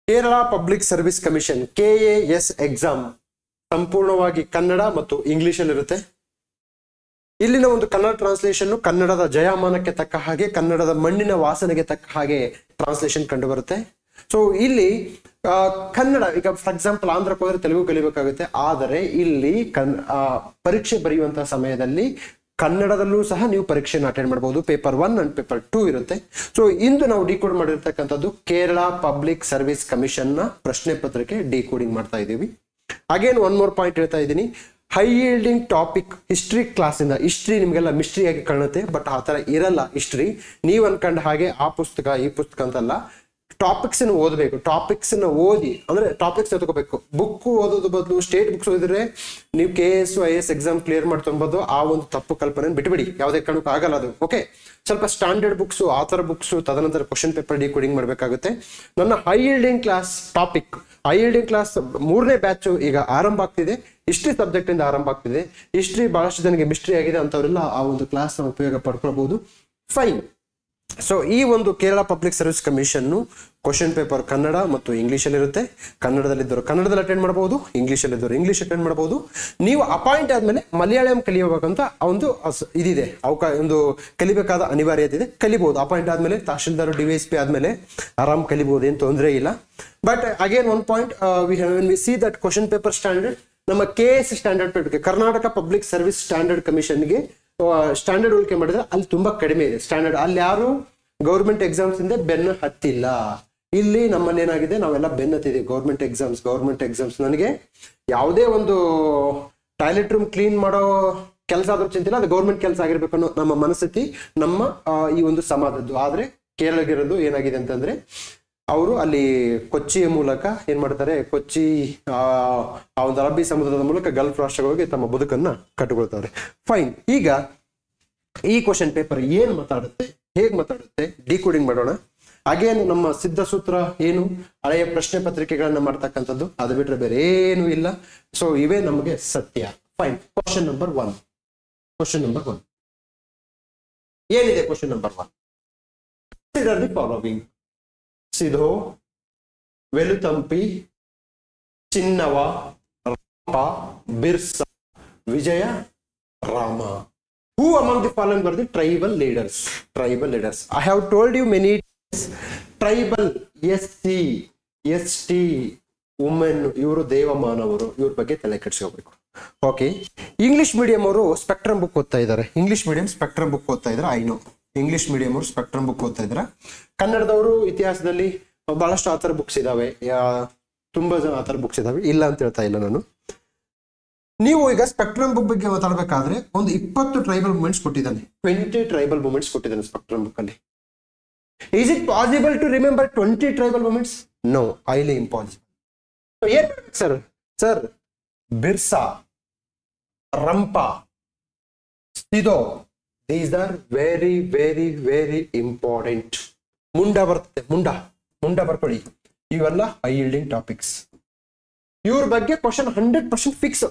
Kerala public service commission KAS exam ಸಂಪೂರ್ಣವಾಗಿ ಕನ್ನಡ ಮತ್ತು English ಅಲ್ಲಿ ಇರುತ್ತೆ. ಇಲ್ಲಿನ ಒಂದು ಕನ್ನಡ ಟ್ರಾನ್ಸ್ಲೇಷನ್ ಕನ್ನಡದ ಜಯಮಾನಕ್ಕೆ ತಕ್ಕ ಹಾಗೆ, ಕನ್ನಡದ ಮಣ್ಣಿನ ವಾಸನೆಗೆ ತಕ್ಕ ಹಾಗೆ ಟ್ರಾನ್ಸ್ಲೇಷನ್ ಕಂಡು ಬರುತ್ತೆ. ಸೊ ಇಲ್ಲಿ ಕನ್ನಡ, ಈಗ ಫಾರ್ ಎಕ್ಸಾಂಪಲ್ ಆಂಧ್ರಕ್ಕೆ ಹೋದ್ರೆ ತೆಲುಗು ಕಲಿಬೇಕಾಗುತ್ತೆ. ಆದರೆ ಇಲ್ಲಿ ಪರೀಕ್ಷೆ ಬರೆಯುವಂತಹ ಸಮಯದಲ್ಲಿ ಕನ್ನಡದಲ್ಲೂ ಸಹ ನೀವು ಪರೀಕ್ಷೆಯನ್ನು ಅಟೆಂಡ್ ಮಾಡಬಹುದು. ಪೇಪರ್ 1 ಅಂಡ್ ಪೇಪರ್ 2 ಇರುತ್ತೆ. ಸೊ ಇಂದು ನಾವು ಡಿಕೋಡ್ ಮಾಡಿರ್ತಕ್ಕಂಥದ್ದು ಕೇರಳ ಪಬ್ಲಿಕ್ ಸರ್ವಿಸ್ ಕಮಿಷನ್ ನ ಪ್ರಶ್ನೆ ಪತ್ರಿಕೆ ಡಿಕೋಡಿಂಗ್ ಮಾಡ್ತಾ ಇದ್ದೀವಿ. ಅಗೇನ್ ಒನ್ ಮೋರ್ ಪಾಯಿಂಟ್ ಹೇಳ್ತಾ ಇದ್ದೀನಿ. ಹೈ ಯೀಲ್ಡಿಂಗ್ ಟಾಪಿಕ್ ಹಿಸ್ಟ್ರಿ ಕ್ಲಾಸಿಂದ, ಹಿಸ್ಟ್ರಿ ನಿಮಗೆಲ್ಲ ಮಿಸ್ಟ್ರಿ ಆಗಿ ಕಾಣುತ್ತೆ, ಬಟ್ ಆ ಥರ ಇರಲ್ಲ ಹಿಸ್ಟ್ರಿ. ನೀವು ಅನ್ಕೊಂಡ ಹಾಗೆ ಆ ಪುಸ್ತಕ ಈ ಪುಸ್ತಕ ಅಂತಲ್ಲ, ಟಾಪಿಕ್ಸ್ ಓದಬೇಕು. ಟಾಪಿಕ್ಸ್ ಓದಿ ಅಂದ್ರೆ ಟಾಪಿಕ್ಸ್ ತಗೋಬೇಕು. ಬುಕ್ ಓದೋದು ಬದಲು ಸ್ಟೇಟ್ ಬುಕ್ಸ್ ಓದಿದ್ರೆ ನೀವು KS IAS ಎಕ್ಸಾಮ್ ಕ್ಲಿಯರ್ ಮಾಡ್ಕೊಬಹುದು. ಆ ಒಂದು ತಪ್ಪು ಕಲ್ಪನೆ ಬಿಟ್ಬಿಡಿ, ಯಾವುದೇ ಕಾರಣಕ್ಕೂ ಆಗಲ್ಲ ಅದು. ಓಕೆ, ಸ್ವಲ್ಪ ಸ್ಟ್ಯಾಂಡರ್ಡ್ ಬುಕ್ಸ್, ಆಥರ್ ಬುಕ್ಸ್, ತದನಂತರ ಕ್ವಶನ್ ಪೇಪರ್ ಡಿಕೋಡಿಂಗ್ ಮಾಡಬೇಕಾಗುತ್ತೆ. ನನ್ನ high ಯೀಲ್ಡಿಂಗ್ class topic, high ಯೀಲ್ಡಿಂಗ್ class 3ನೇ ಬ್ಯಾಚ್ ಈಗ ಆರಂಭ ಆಗ್ತಿದೆ. ಹಿಸ್ಟ್ರಿ ಸಬ್ಜೆಕ್ಟ್ ಇಂದ ಆರಂಭ ಆಗ್ತಿದೆ. ಹಿಸ್ಟ್ರಿ ಬಹಳಷ್ಟು ಜನಕ್ಕೆ ಮಿಸ್ಟ್ರಿ ಆಗಿದೆ ಅಂತವರೆಲ್ಲ ಆ ಒಂದು ಕ್ಲಾಸ್ ಉಪಯೋಗ ಪಡ್ಕೊಳ್ಬಹುದು. ಫೈನ್. ಸೊ ಈ ಒಂದು Kerala public service commission question paper Kannada ಮತ್ತು ಇಂಗ್ಲಿಷ್ ಅಲ್ಲಿ ಇರುತ್ತೆ. ಕನ್ನಡದಲ್ಲಿದ್ದವರು ಕನ್ನಡದಲ್ಲಿ ಅಟೆಂಡ್ ಮಾಡಬಹುದು, ಇಂಗ್ಲಿಷ್ ಅಲ್ಲಿದ್ದವರು ಇಂಗ್ಲಿಷ್ ಅಟೆಂಡ್ ಮಾಡಬಹುದು. ನೀವು ಅಪಾಯಿಂಟ್ ಆದ್ಮೇಲೆ ಮಲಯಾಳಂ ಕಲಿಯಬೇಕಂತ ಒಂದು ಇದಿದೆ, ಒಂದು ಕಲಿಬೇಕಾದ ಅನಿವಾರ್ಯತೆ ಇದೆ. ಕಲಿಬಹುದು ಅಪಾಯಿಂಟ್ ಆದ್ಮೇಲೆ, ತಹಶೀಲ್ದಾರ್ DYSP ಆದ್ಮೇಲೆ ಆರಾಮ್ ಕಲಿಬಹುದು, ಏನು ತೊಂದರೆ ಇಲ್ಲ. But again one point, we see that question paper standard, ನಮ್ಮ KS standard paper, Karnataka public service standard ಕಮಿಷನ್ಗೆ ಸ್ಟ್ಯಾಂಡರ್ಡ್ ಹೋಲಿಕೆ ಮಾಡಿದ್ರೆ ಅಲ್ಲಿ ತುಂಬಾ ಕಡಿಮೆ ಇದೆ ಸ್ಟ್ಯಾಂಡರ್ಡ್. ಅಲ್ಲಿ ಯಾರು ಗೌರ್ಮೆಂಟ್ ಎಕ್ಸಾಮ್ಸ್ ಇಂದ ಬೆನ್ನು ಹತ್ತಿಲ್ಲ. ಇಲ್ಲಿ ನಮ್ಮಲ್ಲಿ ಏನಾಗಿದೆ, ನಾವೆಲ್ಲ ಬೆನ್ನು ಹತ್ತಿದ್ದೀವಿ. ಗೌರ್ಮೆಂಟ್ ಎಕ್ಸಾಮ್ಸ್ ನನಗೆ ಯಾವುದೇ ಒಂದು ಟಾಯ್ಲೆಟ್ ರೂಮ್ ಕ್ಲೀನ್ ಮಾಡೋ ಕೆಲಸ ಆದ್ರೂ ಚಿಂತಿಲ್ಲ, ಅದು ಗೌರ್ಮೆಂಟ್ ಕೆಲಸ ಆಗಿರ್ಬೇಕು ಅನ್ನೋ ನಮ್ಮ ಮನಸ್ಥಿತಿ ನಮ್ಮ ಈ ಒಂದು ಸಮಾಜದ್ದು. ಆದ್ರೆ ಕೇರಳಗಿರೋದು ಏನಾಗಿದೆ ಅಂತಂದ್ರೆ, ಅವರು ಅಲ್ಲಿ ಕೊಚ್ಚಿಯ ಮೂಲಕ ಏನ್ ಮಾಡ್ತಾರೆ, ಕೊಚ್ಚಿ ಆ ಒಂದು ಅರಬ್ಬಿ ಸಮುದ್ರದ ಮೂಲಕ ಗಲ್ಫ್ ರಾಷ್ಟ್ರಗಳಿಗೆ ತಮ್ಮ ಬದುಕನ್ನ ಕಟ್ಟಿಕೊಳ್ತಾರೆ. ಫೈನ್. ಈಗ ಈ ಕ್ವಶನ್ ಪೇಪರ್ ಏನ್ ಮಾತಾಡುತ್ತೆ, ಹೇಗ್ ಮಾತಾಡುತ್ತೆ, ಡಿಕೋಡಿಂಗ್ ಮಾಡೋಣ. ಅಗೇನ್ ನಮ್ಮ ಸಿದ್ಧ ಸೂತ್ರ ಏನು, ಹಳೆಯ ಪ್ರಶ್ನೆ ಪತ್ರಿಕೆಗಳನ್ನ ಮಾಡ್ತಕ್ಕಂಥದ್ದು, ಅದು ಬಿಟ್ರೆ ಬೇರೆ ಏನು ಇಲ್ಲ. ಸೊ ಇವೇ ನಮಗೆ ಸತ್ಯ. ಫೈನ್. ಕ್ವಶನ್ ನಂಬರ್ 1 ಏನಿದೆ? Question number 1, consider the following: Sidho, Veluthampi, ಚಿನ್ನವ, Rampa, Birsa, Vijaya, Rama. Who among the following were the tribal leaders? I have told you many times, tribal, SC, ST, women, ಇವರು ದೇವಮಾನವರು, ಇವ್ರ ಬಗ್ಗೆ ತಲೆ ಕೆಡಿಸ್ಕೋಬೇಕು. ಓಕೆ, ಇಂಗ್ಲಿಷ್ ಮೀಡಿಯಂ ಅವರು ಸ್ಪೆಕ್ಟ್ರಮ್ ಬುಕ್ ಓದ್ತಾ ಇದ್ದಾರೆ. English medium spectrum book ಓದ್ತಾ ಇದ್ದಾರೆ. ಇಂಗ್ಲಿಷ್ ಮೀಡಿಯಂ ಅವರು ಸ್ಪೆಕ್ಟ್ರಮ್ ಬುಕ್ ಓದ್ತಾ ಇದ್ದಾರೆ. ಕನ್ನಡದವರು ಇತಿಹಾಸದಲ್ಲಿ ಬಹಳಷ್ಟು ಆಥರ್ ಬುಕ್ಸ್ ಇದಾವೆ, ತುಂಬಾ ಜನ ಆಥರ್ ಬುಕ್ಸ್ ಇದಾವೆ, ಇಲ್ಲ ಅಂತ ಹೇಳ್ತಾ ಇಲ್ಲ ನಾನು. ನೀವು ಈಗ ಸ್ಪೆಕ್ಟ್ರಮ್ ಬುಕ್ ಬಗ್ಗೆ ಮಾತಾಡಬೇಕಾದ್ರೆ ಒಂದು 20 ಟ್ರೈಬಲ್ ಮೂವ್ಮೆಂಟ್ಸ್ ಕೊಟ್ಟಿದ್ದಾನೆ, 20 ಟ್ರೈಬಲ್ ಮೂವ್ಮೆಂಟ್ಸ್ ಕೊಟ್ಟಿದ್ದಾನೆ ಸ್ಪೆಕ್ಟ್ರಮ್ ಬುಕ್ ಅಲ್ಲಿ. Is it possible to remember 20 tribal movements? No, highly impossible. ಏನ್ sir Birsa, Rampa, Sidho, these are very very very important. Munda ಬರ್ತದೆ, ಮುಂಡ ಬರ್ಕೊಳ್ಳಿ. ಇವೆಲ್ಲ ಹೈ ಯೀಲ್ಡಿಂಗ್ ಟಾಪಿಕ್ಸ್. ಇವ್ರ ಬಗ್ಗೆ ಕ್ವಶನ್ 100% ಫಿಕ್ಸ್.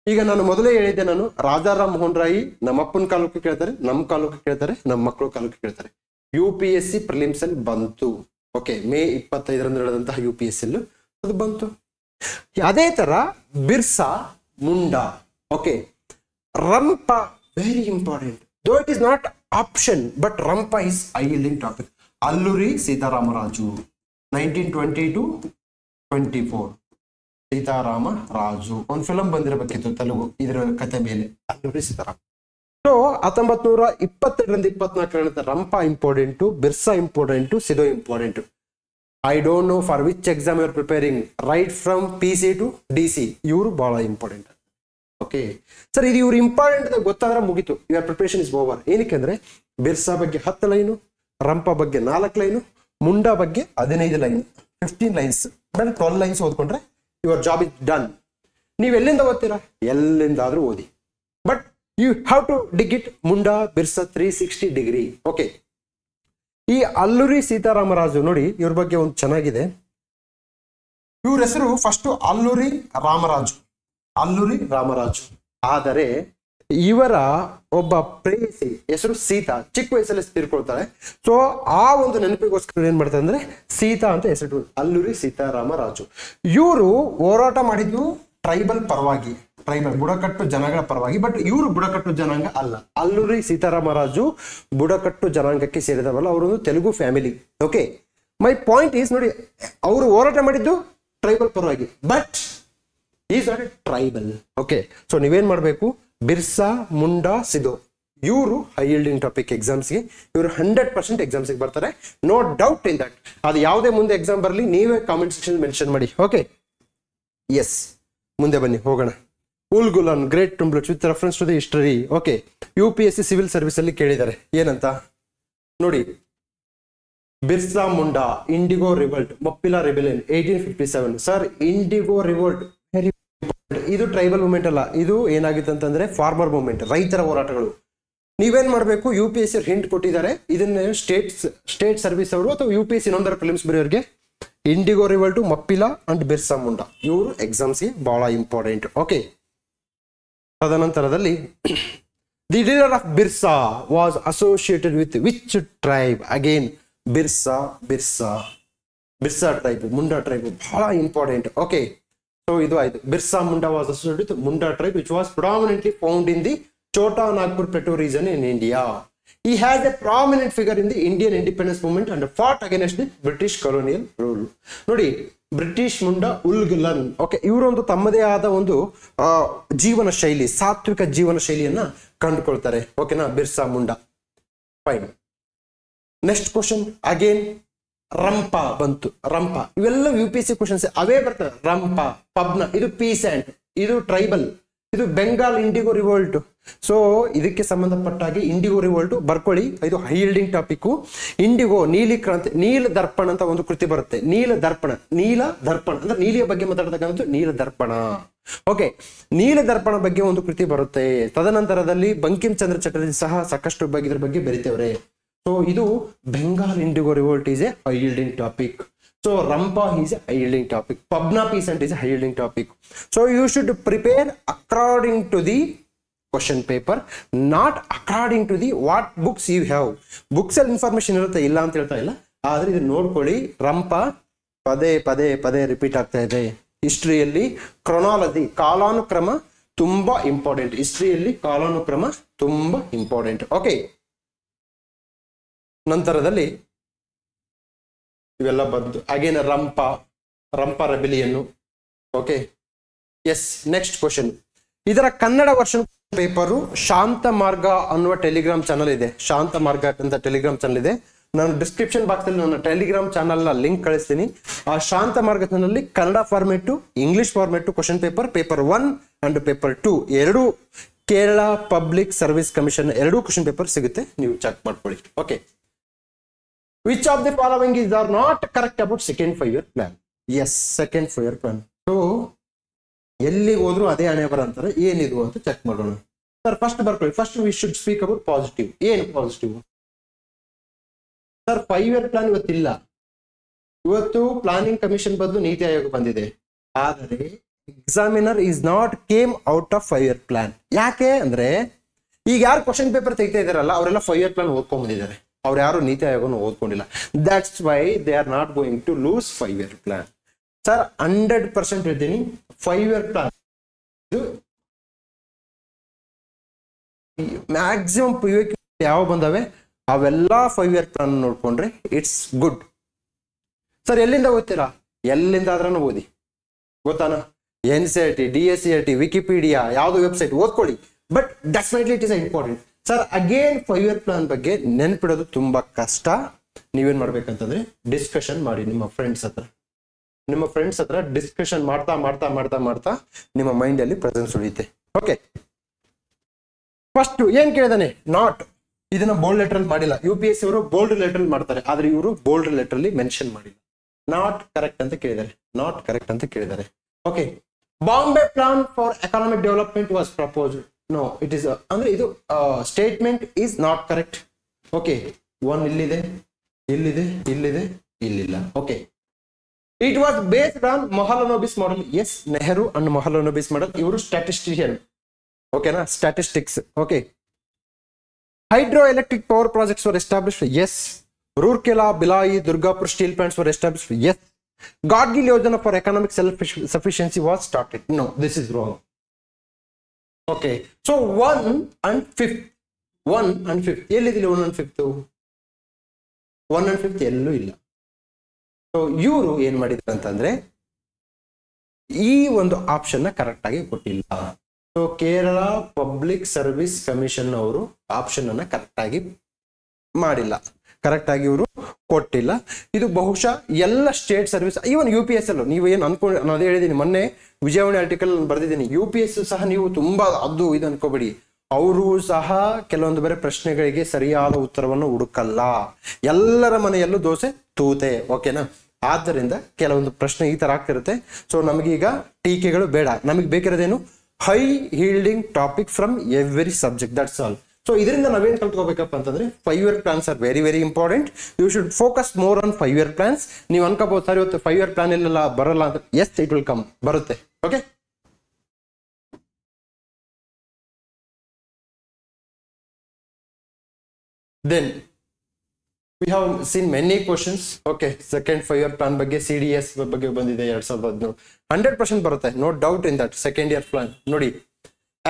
ಈಗ ನಾನು ಮೊದಲೇ ಹೇಳಿದ್ದೆ, ನಾನು ರಾಜಾರಾಮ್ ಮೋಹನ್ ರಾಯಿ ನಮ್ಮ ಅಪ್ಪನ ಕಾಲಕ್ಕೆ ಕೇಳ್ತಾರೆ, ನಮ್ಮ ಕಾಲಕ್ಕೆ ಕೇಳ್ತಾರೆ, ನಮ್ಮ ಮಕ್ಕಳ ಕಾಲಕ್ಕೆ ಕೇಳ್ತಾರೆ. UPSC ಪ್ರಿಲಿಮ್ಸ್ ಅಲ್ಲಿ ಬಂತು. ಓಕೆ, ಮೇ 25 ನಡೆದಂತಹ UPSC ಅಲ್ಲಿ ಅದು ಬಂತು. ಅದೇ ತರ ಬಿರ್ಸಾ, ಮುಂಡ, okay, ರಂಪ, very important, though it is not option, but Rampa is high yielding topic. Alluri Sitaramarazu, 1920 to 24. Sitarama Raju. ಒಂದು ಫಿಲಂ ಬಂದಿರಬೇಕಿತ್ತು ತೆಲುಗು ಇದರ ಕಥೆ ಮೇಲೆ, Alluri Sitarama. So 1922-24 Rampa important, Birsa important, Sidho important. I don't know for which exam you are preparing, right from PC to DC, ಇವರು ಬಹಳ important. Okay sir, ಇದು ಇವ್ರು important ಗೊತ್ತಾದ್ರೆ ಮುಗೀತು, ಯುವರ್ ಪ್ರಿಪರೇಷನ್ ಇಸ್ ಓವರ್. ಏನಕ್ಕೆ ಅಂದ್ರೆ ಬಿರ್ಸಾ ಬಗ್ಗೆ 10 ಲೈನು, ರಂಪ ಬಗ್ಗೆ 4 ಲೈನು, ಮುಂಡಾ ಬಗ್ಗೆ 15 ಲೈನು, 15 ಲೈನ್ಸ್, 12 ಲೈನ್ಸ್ ಓದ್ಕೊಂಡ್ರೆ ಯುವರ್ ಜಾಬ್ ಇಸ್ ಡನ್. ನೀವು ಎಲ್ಲಿಂದ ಓದ್ತೀರಾ? ಎಲ್ಲಿಂದಾದ್ರೂ ಓದಿ, but you have to dig it. Munda, Birsa 360 degree. Okay, ಈ ಅಲ್ಲೂರಿ ಸೀತಾರಾಮರಾಜು ನೋಡಿ, ಇವ್ರ ಬಗ್ಗೆ ಒಂದು ಚೆನ್ನಾಗಿದೆ. ಇವ್ರ ಹೆಸರು ಫಸ್ಟ್ ಅಲ್ಲೂರಿ ರಾಮರಾಜು. ಆದರೆ ಇವರ ಒಬ್ಬ ಪ್ರೇಯಸಿ ಹೆಸರು ಸೀತಾ, ಚಿಕ್ಕ ವಯಸ್ಸಲ್ಲಿ ತೀರ್ಕೊಳ್ತಾಳೆ. ಸೊ ಆ ಒಂದು ನೆನಪಿಗೋಸ್ಕರ ಏನ್ ಮಾಡ್ತಾರೆ ಅಂದ್ರೆ ಸೀತಾ ಅಂತ ಹೆಸರು, ಅಲ್ಲೂರಿ ಸೀತಾರಾಮರಾಜು. ಇವರು ಹೋರಾಟ ಮಾಡಿದ್ದು ಟ್ರೈಬಲ್ ಪರವಾಗಿ, ಟ್ರೈಬಲ್ ಬುಡಕಟ್ಟು ಜನಗಳ ಪರವಾಗಿ. ಬಟ್ ಇವರು ಬುಡಕಟ್ಟು ಜನಾಂಗ ಅಲ್ಲ. ಅಲ್ಲೂರಿ ಸೀತಾರಾಮರಾಜು ಬುಡಕಟ್ಟು ಜನಾಂಗಕ್ಕೆ ಸೇರಿದವಲ್ಲ, ಅವರೊಂದು Telugu family. Okay, my point is, ನೋಡಿ ಅವರು ಹೋರಾಟ ಮಾಡಿದ್ದು ಟ್ರೈಬಲ್ ಪರವಾಗಿ, but is not A tribal. Okay, so ನೀವೇನ್ ಮಾಡಬೇಕು, ಬಿರ್ಸಾ ಮುಂಡಾ ಸಿಧು ಇವರು ಹೈ ಯೀಲ್ಡಿಂಗ್ ಟಾಪಿಕ್ ಎಕ್ಸಾಮ್ಸ್ಗೆ, ಇವರು 100% ಎಕ್ಸಾಮ್ಸ್ಗೆ ಬರ್ತಾರೆ, ನೋ ಡೌಟ್ ಇನ್ ದಟ್. ಅದು ಯಾವುದೇ ಮುಂದೆ ಎಕ್ಸಾಮ್ ಬರಲಿ, ನೀವೇ ಕಾಮೆಂಟ್ ಸೆಕ್ಷನ್ ಮೆನ್ಷನ್ ಮಾಡಿ. ಓಕೆ, ಎಸ್, ಮುಂದೆ ಬನ್ನಿ ಹೋಗೋಣ. Ulgulan great tumult with reference to the history. Okay, UPSC civil service ಅಲ್ಲಿ ಕೇಳಿದ್ದಾರೆ ಏನಂತ ನೋಡಿ. Birsa Munda indigo revolt, Mappila rebellion 1857. Sir, indigo revolt very important. ಇದು ಟ್ರೈಬಲ್ ಮೂವ್ಮೆಂಟ್ ಅಲ್ಲ, ಇದು ಏನಾಗಿತ್ತು ಅಂತಂದ್ರೆ ಫಾರ್ಮರ್ ಮೂವ್ಮೆಂಟ್, ರೈತರ ಹೋರಾಟಗಳು. ನೀವೇನ್ ಮಾಡಬೇಕು, UPSC ಹಿಂಟ್ ಕೊಟ್ಟಿದ್ದಾರೆ, ಇದನ್ನ ಸ್ಟೇಟ್ ಸರ್ವಿಸ್ ಅವರು ಅಥವಾ UPSC ಇನ್ನೊಂದರ ಫಿಲಿಮ್ಸ್ ಬರೆಯೋರಿಗೆ indigo revolt, Mappila and Birsa Munda ಇವರು ಎಕ್ಸಾಮ್ಸ್ಗೆ ಬಹಳ ಇಂಪಾರ್ಟೆಂಟ್. ಓಕೆ, ತದನಂತರದಲ್ಲಿ the leader of Birsa was associated with which tribe? Again Birsa tribe, Munda tribe ಬಹಳ ಇಂಪಾರ್ಟೆಂಟ್. ಓಕೆ, ಸೊ ಇದು ಆಯ್ತು. Birsa Munda was associated with Munda tribe which was predominantly found in the Chota Nagpur Plateau region in India. He has a prominent figure in the Indian independence movement and fought against the British colonial rule. ನೋಡಿ, British Munda ಉಲ್ಗುಲನ್. Okay, ಇವರೊಂದು ತಮ್ಮದೇ ಆದ ಒಂದು ಜೀವನ ಶೈಲಿ, ಸಾತ್ವಿಕ ಜೀವನ ಶೈಲಿಯನ್ನ ಕಂಡುಕೊಳ್ತಾರೆ. ಓಕೆನಾ, Birsa Munda. Fine. Next question again Rampa ಬಂತು. ರಂಪ ಇವೆಲ್ಲ UPSC ಕ್ವಶನ್ಸ್ ಅವೇ ಬರ್ತವೆ. ರಂಪ, ಪಬ್ನ, ಇದು ಪೀಸೆಂಟ್, ಇದು ಟ್ರೈಬಲ್, ಇದು ಬೆಂಗಾಲ್ ಇಂಡಿಗೋ ರಿವೋಲ್ಟ್. ಸೊ ಇದಕ್ಕೆ ಸಂಬಂಧಪಟ್ಟಾಗಿ ಇಂಡಿಗೋ ರಿವೋಲ್ಟ್ ಬರ್ಕೊಳ್ಳಿ, ಇದು ಹೈ ಯೀಲ್ಡಿಂಗ್ ಟಾಪಿಕ್. ಇಂಡಿಗೋ, ನೀಲಿ ಕ್ರಾಂತಿ, ನೀಲ ದರ್ಪಣ ಅಂತ ಒಂದು ಕೃತಿ ಬರುತ್ತೆ. ನೀಲ ದರ್ಪಣ ಅಂದ್ರೆ ನೀಲಿಯ ಬಗ್ಗೆ ಮಾತಾಡ್ತಕ್ಕಂಥದ್ದು ನೀಲ ದರ್ಪಣ. ಓಕೆ, ನೀಲ ದರ್ಪಣ ಬಗ್ಗೆ ಒಂದು ಕೃತಿ ಬರುತ್ತೆ. ತದನಂತರದಲ್ಲಿ ಬಂಕಿಂ ಚಂದ್ರ ಚಟರ್ಜಿ ಸಹ ಸಾಕಷ್ಟು ಬಗ್ಗೆ ಇದ್ರ ಬಗ್ಗೆ ಬರೀತೇವ್ರೆ. ಸೊ ಇದು Bengal IndiGo revolt is A high ಯೀಲ್ಡಿಂಗ್ topic. So Rampa is a high yielding topic. Pabna peasant is a high yielding topic. So you should prepare according to the question paper, not according to the what books you have. Books ಅಲ್ಲಿ information ಇರುತ್ತೆ, ಇಲ್ಲ ಅಂತ ಹೇಳ್ತಾ ಇಲ್ಲ, ಆದ್ರೆ ಇದು ನೋಡ್ಕೊಳ್ಳಿ. ರಂಪ ಪದೇ ರಿಪೀಟ್ ಆಗ್ತಾ ಇದೆ. ಹಿಸ್ಟ್ರಿಯಲ್ಲಿ ಕ್ರೊನಾಲಜಿ, ಕಾಲಾನುಕ್ರಮ ತುಂಬಾ ಇಂಪಾರ್ಟೆಂಟ್. ಹಿಸ್ಟ್ರಿಯಲ್ಲಿ ಕಾಲಾನುಕ್ರಮ ತುಂಬಾ ಇಂಪಾರ್ಟೆಂಟ್. ಓಕೆ, ನಂತರದಲ್ಲಿ ಇವೆಲ್ಲ ಬಂತು. ಅಗೇನ್ ರಂಪ ರೆಬೆಲಿಯನ್ನು. Okay, yes. ನೆಕ್ಸ್ಟ್ ಕ್ವಶನ್, ಇದರ ಕನ್ನಡ ವರ್ಷನ್ ಪೇಪರು ಶಾಂತ ಮಾರ್ಗ ಅನ್ನುವ ಟೆಲಿಗ್ರಾಮ್ ಚಾನಲ್ ಇದೆ. ಶಾಂತ ಮಾರ್ಗ ಅಂತ ಟೆಲಿಗ್ರಾಮ್ ಚಾನಲ್ ಇದೆ. ನಾನು ಡಿಸ್ಕ್ರಿಪ್ಷನ್ ಬಾಕ್ಸ್ ಅಲ್ಲಿ ನನ್ನ ಟೆಲಿಗ್ರಾಮ್ ಚಾನಲ್ ನ ಲಿಂಕ್ ಕಳಿಸ್ತೀನಿ. ಆ ಶಾಂತ ಮಾರ್ಗ ಚಾನಲ್ ಅಲ್ಲಿ Kannada format, English format question paper 1 and paper 2 ಎರಡು ಕೇರಳ ಪಬ್ಲಿಕ್ ಸರ್ವಿಸ್ ಕಮಿಷನ್ ಎರಡೂ ಕ್ವಶನ್ ಪೇಪರ್ ಸಿಗುತ್ತೆ, ನೀವು ಚೆಕ್ ಮಾಡ್ಕೊಳ್ಳಿ. Okay, which of the following is are not correct about second 5-year plan? Yes, second 5-year plan. So ಎಲ್ಲಿ ಹೋದ್ರು ಅದೇ ಹಣೆ ಬರ ಅಂತಾರೆ, ಏನಿದು ಅಂತ ಚೆಕ್ ಮಾಡೋಣ. ಸರ್ ಫಸ್ಟ್ ಬರ್ಕೊಳ್ಳಿ. First we should speak about positive. ಏನು ಪಾಸಿಟಿವ್? ಸರ್ 5-year ಪ್ಲಾನ್ ಇವತ್ತಿಲ್ಲ. ಇವತ್ತು ಪ್ಲಾನಿಂಗ್ ಕಮಿಷನ್ ಬದಲು ನೀತಿ ಆಯೋಗ ಬಂದಿದೆ. ಆದರೆ examiner is not came out of 5-year plan. ಯಾಕೆ ಅಂದ್ರೆ ಈಗ ಯಾರು ಕ್ವಶನ್ ಪೇಪರ್ ತೆಗಿತಾ ಇದಾರಲ್ಲ ಅವರೆಲ್ಲ 5-year ಪ್ಲಾನ್ ಓದ್ಕೊಂಡ್ ಬಂದಿದ್ದಾರೆ. ಅವ್ರು ಯಾರು ನೀತಿ ಆಯೋಗನ ಓದ್ಕೊಂಡಿಲ್ಲ. That's why they are not going to lose 5-year plan. Sir 100% ಹೇಳ್ತೀನಿ, 5-year ಪ್ಲಾನ್ ಇದು ಮ್ಯಾಕ್ಸಿಮಮ್ ಯಾವ ಬಂದವೆ ಅವೆಲ್ಲ 5-year ಪ್ಲಾನ್ ನೋಡ್ಕೊಂಡ್ರೆ ಇಟ್ಸ್ ಗುಡ್. ಸರ್ ಎಲ್ಲಿಂದ ಓದ್ತೀರಾ? ಎಲ್ಲಿಂದ ಆದ್ರೂ ಓದಿ, ಗೊತ್ತಾನ? NCERT, DSCERT, ವಿಕಿಪೀಡಿಯಾ, ಯಾವ್ದು ವೆಬ್ಸೈಟ್ ಓದ್ಕೊಳ್ಳಿ. But definitely it is important. Sir again 5-year plan ಬಗ್ಗೆ ನೆನ್ಪಿಡೋದು ತುಂಬಾ ಕಷ್ಟ. ನೀವೇನ್ ಮಾಡ್ಬೇಕಂತಂದ್ರೆ ಡಿಸ್ಕಷನ್ ಮಾಡಿ ನಿಮ್ಮ ಫ್ರೆಂಡ್ಸ್ ಹತ್ರ ಡಿಸ್ಕಷನ್ ಮಾಡ್ತಾ ನಿಮ್ಮ ಮೈಂಡ್ ಅಲ್ಲಿ ಪ್ರೆಸೆನ್ಸ್ ಉಳಿಯುತ್ತೆ. ಓಕೆ, ಫಸ್ಟ್ ಏನ್ ಕೇಳಿದಾನೆ? ನಾಟ್. ಇದನ್ನ ಬೋಲ್ಡ್ ಲೆಟರ್ ಅಲ್ಲಿ ಮಾಡಿಲ್ಲ. UPSC ಅವರು ಬೋಲ್ಡ್ ಲೆಟರ್ ಅಲ್ಲಿ ಮಾಡ್ತಾರೆ, ಆದ್ರೆ ಇವರು ಬೋಲ್ಡ್ ಲೆಟರ್ ಅಲ್ಲಿ ಮೆನ್ಷನ್ ಮಾಡಿಲ್ಲ. ನಾಟ್ ಕರೆಕ್ಟ್ ಅಂತ ಕೇಳಿದ್ದಾರೆ. Okay, Bombay plan for economic development was proposed. No, it is ಅಂದ್ರೆ ಇದು statement is not correct. Okay, 1 ಇಲ್ಲಿದೆ, ಇಲ್ಲಿಲ್ಲ. Okay, it was based on Mahalanobis model. Yes, Nehru and Mahalanobis model. ಇವರು ಸ್ಟ್ಯಾಟಿಸ್ಟಿಷಿಯನ್. ಓಕೆನಾ, statistics. Okay, hydroelectric power projects were established, yes. Rourkela, Bilai, Durgapur steel plants were established, yes. Gadgil Yojana for economic self-sufficiency was started. No, this is wrong. Okay, so 1 and 5th. 1 and 5th. ಎಲ್ಲಿದೆ 1 and 5th? 1 and 5th ಎಲ್ಲೂ ಇಲ್ಲ. So ಇವರು ಏನ್ ಮಾಡಿದ್ರು ಅಂತಂದ್ರೆ ಈ ಒಂದು option correct ಆಗಿ ಕೊಟ್ಟಿಲ್ಲ. So Kerala public service commission ಅವರು ಆಪ್ಷನ್ ಅನ್ನ ಕರೆಕ್ಟ್ ಆಗಿ ಮಾಡಿಲ್ಲ, ಕರೆಕ್ಟ್ ಆಗಿ ಇವರು ಕೊಟ್ಟಿಲ್ಲ. ಇದು ಬಹುಶಃ ಎಲ್ಲ ಸ್ಟೇಟ್ ಸರ್ವಿಸ್, ಇವನ್ UPS ಅಲ್ಲೂ ನೀವು ಏನು ಅನ್ಕೊಂಡು, ನಾನು ಅದೇ ಹೇಳಿದ್ದೀನಿ ಮೊನ್ನೆ ವಿಜಯವಾಣಿ ಆರ್ಟಿಕಲ್ ಬರ್ದಿದ್ದೀನಿ. UPS ಸಹ ನೀವು ತುಂಬಾ ಅದು ಇದು ಅನ್ಕೋಬೇಡಿ, ಅವರು ಸಹ ಕೆಲವೊಂದು ಬೇರೆ ಪ್ರಶ್ನೆಗಳಿಗೆ ಸರಿಯಾದ ಉತ್ತರವನ್ನು ಹುಡುಕಲ್ಲ. ಎಲ್ಲರ ಮನೆಯಲ್ಲೂ ದೋಸೆ ತೂತೆ. ಓಕೆನಾ, ಆದ್ದರಿಂದ ಕೆಲವೊಂದು ಪ್ರಶ್ನೆ ಈ ತರ ಆಗ್ತಿರುತ್ತೆ. ಸೊ ನಮಗೀಗ ಟೀಕೆಗಳು ಬೇಡ, ನಮಗೆ ಬೇಕಿರೋದೇನು high yielding topic from every subject, that's all. So ಇದರಿಂದ ನಾವೇನ್ ಕಲ್ತ್ಕೋಬೇಕಪ್ಪ ಅಂತಂದ್ರೆ 5-year plans are very very important. You should focus more on 5-year plans. ನೀವು ಅನ್ಕೋಬಹುದು ಸರ್ ಇವತ್ತು 5-year plan ಎಲ್ಲ ಬರಲ್ಲ ಅಂತ. ಎಸ್, ಇಟ್ ವಿಲ್ ಕಮ್, ಬರುತ್ತೆ. Okay, then we have seen many questions. Okay, second 5-year plan ಬಗ್ಗೆ CDS ಬಗ್ಗೆ ಬಂದಿದೆ 2017. 100% ಬರುತ್ತೆ, no doubt in that. second year plan ನೋಡಿ,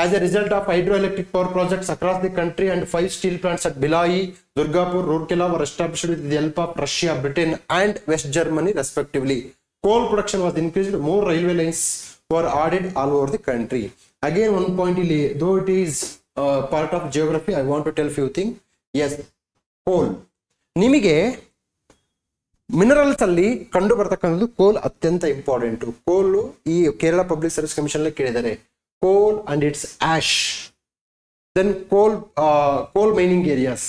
as a result of hydroelectric power projects across the country and 5 steel plants at Bilai, Durgapur, Rourkela were established with the help of Russia, Britain and West Germany respectively. Coal production was increased, more railway lines were added all over the country. Again one point ಇಲ್ಲಿ, though it is part of geography, I want to tell few things. Yes, ಕೋಲ್ ನಿಮಗೆ minerals ಅಲ್ಲಿ ಕಂಡು ಬರ್ತಕ್ಕಂಥದ್ದು ಕೋಲ್ ಅತ್ಯಂತ important. ಕೋಲ್ ಈ ಕೇರಳ ಪಬ್ಲಿಕ್ ಸರ್ವಿಸ್ ಕಮಿಷನ್ ಅಲ್ಲಿ ಕೇಳಿದ್ದಾರೆ, coal and its ash, then coal mining areas,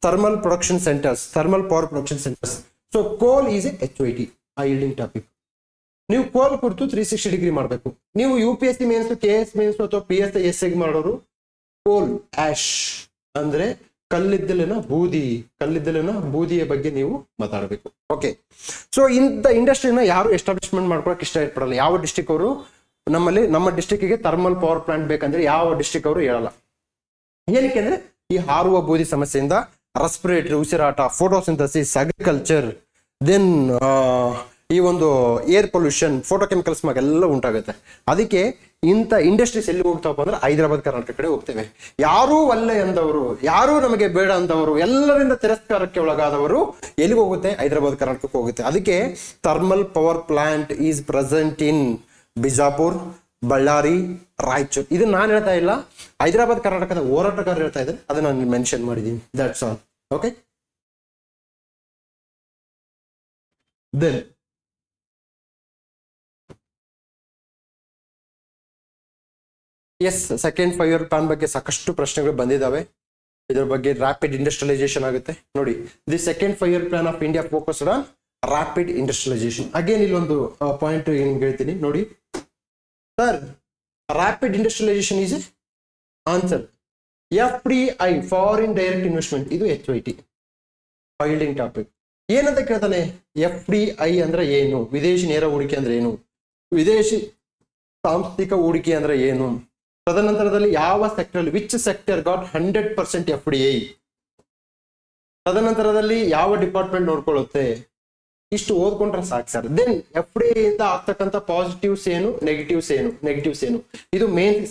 thermal production centres, thermal power production centres. So coal is a HYT yielding topic. ನೀವು ಕೋಲ್ ಕುರಿತು 360 ಡಿಗ್ರಿ ಮಾಡಬೇಕು. ನೀವು UPSC ಮೇನ್ಸ್, KS ಮೇನ್ಸ್ ಅಥವಾ PSI SI ಮಾಡೋರು ಕೋಲ್ ಆಶ್ ಅಂದ್ರೆ ಕಲ್ಲಿದ್ದಲಿನ ಬೂದಿಯ ಬಗ್ಗೆ ನೀವು ಮಾತಾಡಬೇಕು. ಓಕೆ, ಸೊ ಇಂಥ ಇಂಡಸ್ಟ್ರಿನ ಯಾರು ಎಸ್ಟಾಬ್ಲಿಷ್ಮೆಂಟ್ ಮಾಡ್ಕೊಳಕ್ ಇಷ್ಟ ಪಡಲ್ಲ. ಯಾವ ಡಿಸ್ಟ್ರಿಕ್ಟ್ ಅವರು ನಮ್ಮ ಡಿಸ್ಟ್ರಿಕ್ಗೆ ಥರ್ಮಲ್ ಪವರ್ ಪ್ಲಾಂಟ್ ಬೇಕಂದ್ರೆ ಯಾವ ಡಿಸ್ಟ್ರಿಕ್ಟ್ ಅವರು ಹೇಳಲ್ಲ. ಏನಕ್ಕೆ ಅಂದ್ರೆ ಈ ಹಾರುವ ಬೂದಿ ಸಮಸ್ಯೆಯಿಂದ ರೆಸ್ಪಿರೇಟರಿ, ಉಸಿರಾಟ, ಫೋಟೋಸಿಂಥಸಿಸ್, ಅಗ್ರಿಕಲ್ಚರ್, ದೆನ್ ಈ ಒಂದು ಏರ್ ಪೊಲ್ಯೂಷನ್, ಫೋಟೋಕೆಮಿಕಲ್ಸ್ ಎಲ್ಲ ಉಂಟಾಗುತ್ತೆ. ಅದಕ್ಕೆ ಇಂಥ ಇಂಡಸ್ಟ್ರೀಸ್ ಎಲ್ಲಿ ಹೋಗ್ತಾವಪ್ಪ ಅಂದ್ರೆ ಹೈದರಾಬಾದ್ ಕರ್ನಾಟಕ ಕಡೆ ಹೋಗ್ತೇವೆ. ಯಾರೂ ಒಲ್ಲೆ ಅಂದವರು, ಯಾರೂ ನಮಗೆ ಬೇಡ ಅಂದವರು, ಎಲ್ಲರಿಂದ ತಿರಸ್ಕಾರಕ್ಕೆ ಒಳಗಾದವರು ಎಲ್ಲಿಗೆ ಹೋಗುತ್ತೆ? ಹೈದರಾಬಾದ್ ಕರ್ನಾಟಕಕ್ಕೆ ಹೋಗುತ್ತೆ. ಅದಕ್ಕೆ thermal power plant is present in Bijapur, Ballari, Raichur. ಇದು ನಾನು ಹೇಳ್ತಾ ಇಲ್ಲ, ಹೈದರಾಬಾದ್ ಕರ್ನಾಟಕದ ಹೋರಾಟಗಾರರು ಹೇಳ್ತಾ ಇದ್ದಾರೆ, ಅದನ್ನ ನಾನು ಮೆನ್ಷನ್ ಮಾಡಿದ್ದೀನಿ. That's all. Okay, then yes, second 5-year plan ಬಗ್ಗೆ ಸಾಕಷ್ಟು ಪ್ರಶ್ನೆಗಳು ಬಂದಿದ್ದಾವೆ. ಇದರ ಬಗ್ಗೆ ರ್ಯಾಪಿಡ್ ಇಂಡಸ್ಟ್ರಿಯಲೈಸೇಷನ್ ಆಗುತ್ತೆ ನೋಡಿ. The second 5-year plan of India focused on rapid industrialisation. Again ಇಲ್ಲೊಂದು ಪಾಯಿಂಟ್ ಏನ್ ಹೇಳ್ತೀನಿ ನೋಡಿ sir, rapid industrialisation is answer. FDI foreign direct investment, ಇದು HYT ಹೀಲ್ಡಿಂಗ್ ಟಾಪಿಕ್. ಏನಂತ ಕೇಳ್ತಾನೆ, FDI ಅಂದ್ರೆ ಏನು, ವಿದೇಶಿ ನೇರ ಹೂಡಿಕೆ ಅಂದ್ರೆ ಏನು, ವಿದೇಶಿ ಸಾಂಸ್ಥಿಕ ಹೂಡಿಕೆ ಅಂದ್ರೆ ಏನು, ತದನಂತರದಲ್ಲಿ ಯಾವ sector, which sector got 100% FDI, ತದನಂತರದಲ್ಲಿ ಯಾವ ಡಿಪಾರ್ಟ್ಮೆಂಟ್ ನೋಡ್ಕೊಳ್ಳುತ್ತೆ, ಇಷ್ಟು ಓದ್ಕೊಂಡ್ರೆ ಸಾಕು ಸರ್. ದೆನ್ FDI ಇಂದ ಆಗ್ತಕ್ಕಂಥ ಪಾಸಿಟಿವ್ಸ್ ಏನು, ನೆಗೆಟಿವ್ಸ್ ಏನು, ಇದು ಮೇನ್ಸ್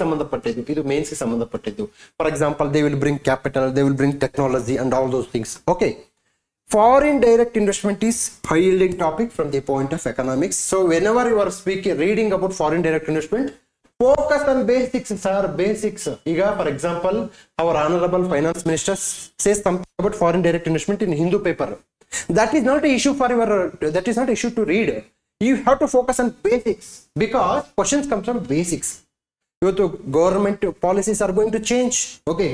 ಸಂಬಂಧಪಟ್ಟಿದ್ದು. For example, they will bring capital, they will bring technology and all those things. Okay, foreign direct investment is high yielding topic from the point of economics. So whenever you are reading about foreign direct investment, focus on basics, sir, basics. Iga, for example, our honorable finance minister says something about foreign direct investment in Hindu paper. That is not an issue to read. You have to focus on basics because questions come from basics. Government policies are going to change. Okay,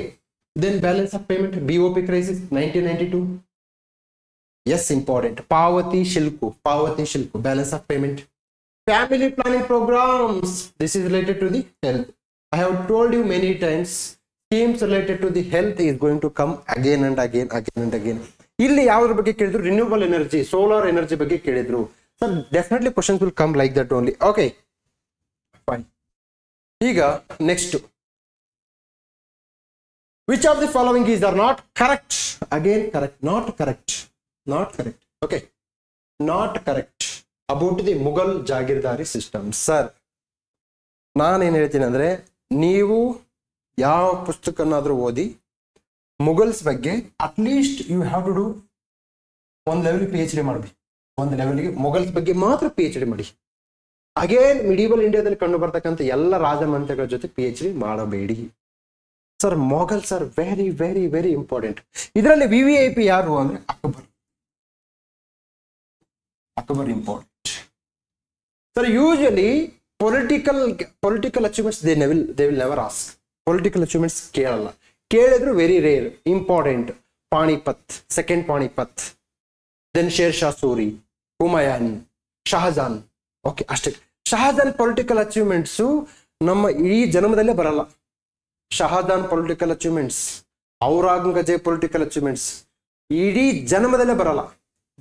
then balance of payment, BOP crisis 1992. Yes, important. Pavati Shilku, balance of payment. Family planning programs, this is related to the health. I have told you many times, schemes related to the health is going to come again and again. ಇಲ್ಲಿ ಯಾವ್ದ್ರ ಬಗ್ಗೆ ಕೇಳಿದ್ರು, renewable energy, solar energy ಬಗ್ಗೆ ಕೇಳಿದ್ರು. So definitely questions will come like that only. Okay, fine. ಈಗ next, which of the following is are not correct? Again correct, not correct, not correct. Okay, not correct about the Mughal Jagirdari system. Sir, ನಾನೇನು ಹೇಳ್ತೀನಿ ಅಂದ್ರೆ, ನೀವು ಯಾವ ಪುಸ್ತಕನಾದ್ರೂ ಓದಿ ಮುಘಲ್ಸ್ ಬಗ್ಗೆ at least you have to do ಒಂದು level PhD ಮಾಡಬೇಕು. ಒಂದು ಲೆವೆಲ್ಗೆ ಮುಘಲ್ಸ್ ಬಗ್ಗೆ ಮಾತ್ರ PhD ಮಾಡಿ. ಅಗೇನ್ ಮಿಡಿವಲ್ ಇಂಡಿಯಾದಲ್ಲಿ ಕಂಡು ಬರ್ತಕ್ಕಂಥ ಎಲ್ಲ ರಾಜಮಂತ್ರಿಗಳ ಜೊತೆ PhD ಮಾಡಬೇಡಿ. Sir, Mughals are very very very important. ಇದರಲ್ಲಿ VVIP ಯಾರು ಅಂದ್ರೆ Akbar. Akbar important. Sir, usually political achievements they will never ask. Political achievements ಕೇಳಲ್ಲ, ಕೇಳಿದ್ರು very rare. Important Panipat, second Panipat, then Sher Shah Suri, Humayun, Shahjahan. Okay, ಅಷ್ಟೇ. ಶಹಜಾನ್ ಪೊಲಿಟಿಕಲ್ ಅಚೀವ್ಮೆಂಟ್ಸು ನಮ್ಮ ಇಡೀ ಜನ್ಮದಲ್ಲೇ ಬರಲ್ಲ. Shahjahan political achievements, Aurangzeb political achievements ಇಡೀ ಜನ್ಮದಲ್ಲೇ ಬರಲ್ಲ.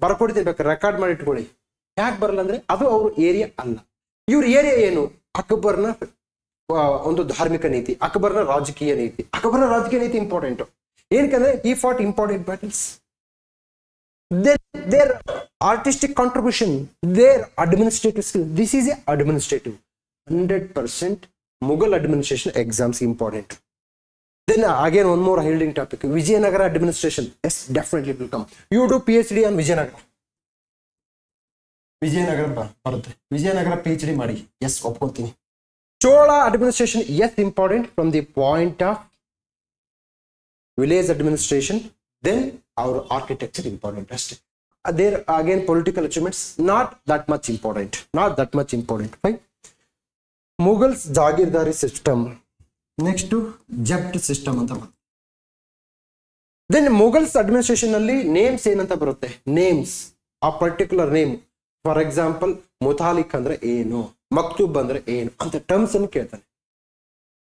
ಬರ್ಕೊಡ್ತೀನಿ, ಬೇಕಾದ್ರೆ ರೆಕಾರ್ಡ್ ಮಾಡಿ ಇಟ್ಕೊಳ್ಳಿ. ಯಾಕೆ ಬರಲ್ಲ ಅಂದ್ರೆ ಅದು ಅವ್ರ ಏರಿಯಾ ಅಲ್ಲ. ಇವ್ರ ಏರಿಯಾ ಏನು? ಅಕ್ಬರ್ನ ಒಂದು ಧಾರ್ಮಿಕ ನೀತಿ, ಅಕ್ಬರ್ನ ರಾಜಕೀಯ ನೀತಿ. ಅಕ್ಬರ್ನ ರಾಜಕೀಯ ನೀತಿ ಇಂಪಾರ್ಟೆಂಟ್. ಏನಕ್ಕಂದ್ರೆ ಈ fought important battles. their artistic contribution, their administrative skill. This is a administrative. 100% Mughal administration exams important. Then again one more holding topic, Vijayanagara administration. Yes, definitely it will come. You do PhD on Vijayanagara. Vijayanagara ಬರುತ್ತೆ. Vijayanagara PhD ಮಾಡಿ. Yes, ಒಪ್ಕೊಳ್ತೀನಿ. Chola administration, yes, important from the point of village administration. Then our architecture important. There again political achievements not that much important. Not that much important. Fine. Mughals Jagirdari system. Next to Japt system anta bರುತ್ತೆ. Then Mughals administration ಅಲ್ಲಿ names ಏನಂತ ಬರುತ್ತೆ? Names, a particular name. For example, Muthalik ಅಂದ್ರೆ ಏನು, ಮಕ್ತೂಬ್ ಅಂದ್ರೆ ಏನು ಅಂತ terms ಅನ್ನು ಕೇಳ್ತಾನೆ.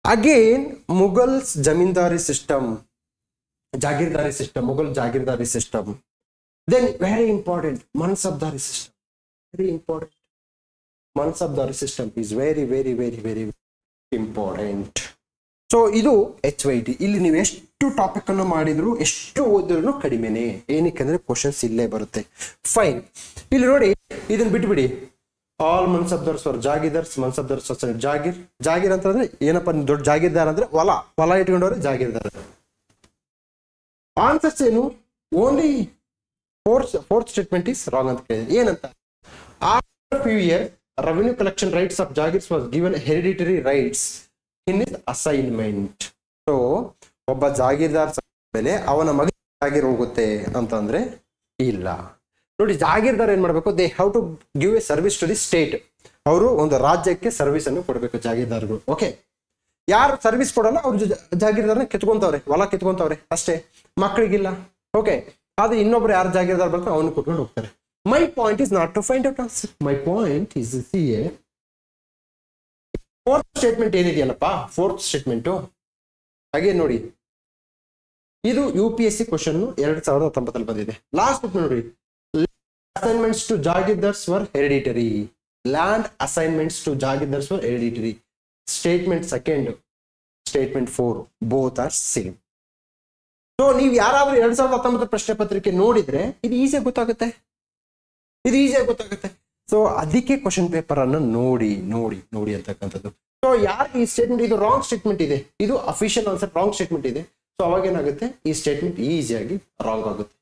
Again Mughals Jamindari system, Jagirdari system, Mughal Jagirdari system. Then very important, Mansabdari system. Very important. Mansabdari system is very very very very important. So ಇದು HYD. ಇಲ್ಲಿ ನೀವು ಎಷ್ಟು ಟಾಪಿಕ್ ಅನ್ನು ಮಾಡಿದ್ರು, ಎಷ್ಟು ಓದಿದ್ರು ಕಡಿಮೆನೆ. ಏನಕ್ಕೆ ಅಂದ್ರೆ ಕ್ವಶನ್ಸ್ ಇಲ್ಲೇ ಬರುತ್ತೆ. ಫೈನ್. ಇಲ್ಲಿ ನೋಡಿ, ಇದನ್ನ ಬಿಟ್ಬಿಡಿ. ಆಲ್ ಮನ್ಸಬ್ದಾರ್ಸ್ ಫಾರ್ ಜಾಗೀರ್ದಾರ್ಸ್, ಮನ್ಸಬ್ದಾರ್ಸ್ ಫಾರ್ ಜಾಗೀರ್ ಅಂತಂದ್ರೆ ಏನಪ್ಪ, ದೊಡ್ಡ ಜಾಗೀರ್ದಾರ್ ಅಂದ್ರೆ ಹೊಲ ಇಟ್ಕೊಂಡವ್ರೆ ಜಾಗೀರ್ದಾರ್. ಆನ್ಸರ್ಸ್ ಏನು? Only fourth statement is wrong ಅಂತ ಕೇಳಿದೆ. ಏನಂತ? After few years, revenue collection rights of Jagirs was given hereditary rights in his assignment. So ಒಬ್ಬ ಜಾಗೀರ್ದಾರ್ ಮೇಲೆ ಅವನ ಮಗ ಜಾಗೀರ್ ಹೋಗುತ್ತೆ ಅಂತಂದ್ರೆ ಇಲ್ಲ. ನೋಡಿ, ಜಾಗೀರ್ದಾರ್ ಏನ್ ಮಾಡ್ಬೇಕು? They have to give a service to the state. ಅವರು ಒಂದು ರಾಜ್ಯಕ್ಕೆ ಸರ್ವಿಸ್ ಅನ್ನು ಕೊಡಬೇಕು ಜಾಗೀರ್ದಾರ್ಗಳು. ಓಕೆ, ಯಾರು ಸರ್ವಿಸ್ ಕೊಡಲ್ಲ ಅವ್ರು ಜಾಗೀರ್ದಾರ್ನ ಕಿತ್ಕೊಂತವ್ರೆ, ಹೊಲ ಕಿತ್ಕೊಂತವ್ರೆ ಅಷ್ಟೇ, ಮಕ್ಕಳಿಗಿಲ್ಲ. ಓಕೆ, ಆದ್ರೆ ಇನ್ನೊಬ್ರು ಯಾರು ಜಾಗೀರ್ದಾರ್ ಬರ್ತಾರೆ ಅವನು ಕೊಟ್ಕೊಂಡು ಹೋಗ್ತಾರೆ. My point is not to find out answer. My point is fourth statement ಏನಿದೆಯಲ್ಲಪ್ಪ, ಫೋರ್ತ್ ಸ್ಟೇಟ್ಮೆಂಟು ಹಾಗೆ ನೋಡಿ, ಇದು UPSC ಕ್ವಶನ್ 2019 ಬಂದಿದೆ. ಲಾಸ್ಟ್ ನೋಡಿ, assignments to jagirdars were hereditary. Land assignments to jagirdars were hereditary. Statement second, statement 4 both are same. So ನೀವು ಯಾರಾದ್ರೂ 2019 ಪ್ರಶ್ನೆ ಪತ್ರಿಕೆ ನೋಡಿದ್ರೆ ಇದು ಈಸಿಯಾಗಿ ಗೊತ್ತಾಗುತ್ತೆ. ಸೊ ಅದಕ್ಕೆ ಕ್ವಶನ್ ಪೇಪರ್ ಅನ್ನು ನೋಡಿ ನೋಡಿ ನೋಡಿ ಅಂತಕ್ಕಂಥದ್ದು. ಸೊ ಯಾರು ಈ ಸ್ಟೇಟ್ಮೆಂಟ್, ಇದು ರಾಂಗ್ ಸ್ಟೇಟ್ಮೆಂಟ್ ಇದೆ, ಇದು ಅಫಿಷಿಯಲ್ ಆನ್ಸರ್ ರಾಂಗ್ ಸ್ಟೇಟ್ಮೆಂಟ್ ಇದೆ. ಸೊ ಅವಾಗ ಏನಾಗುತ್ತೆ, ಈ ಸ್ಟೇಟ್ಮೆಂಟ್ ಈಸಿಯಾಗಿ ರಾಂಗ್ ಆಗುತ್ತೆ.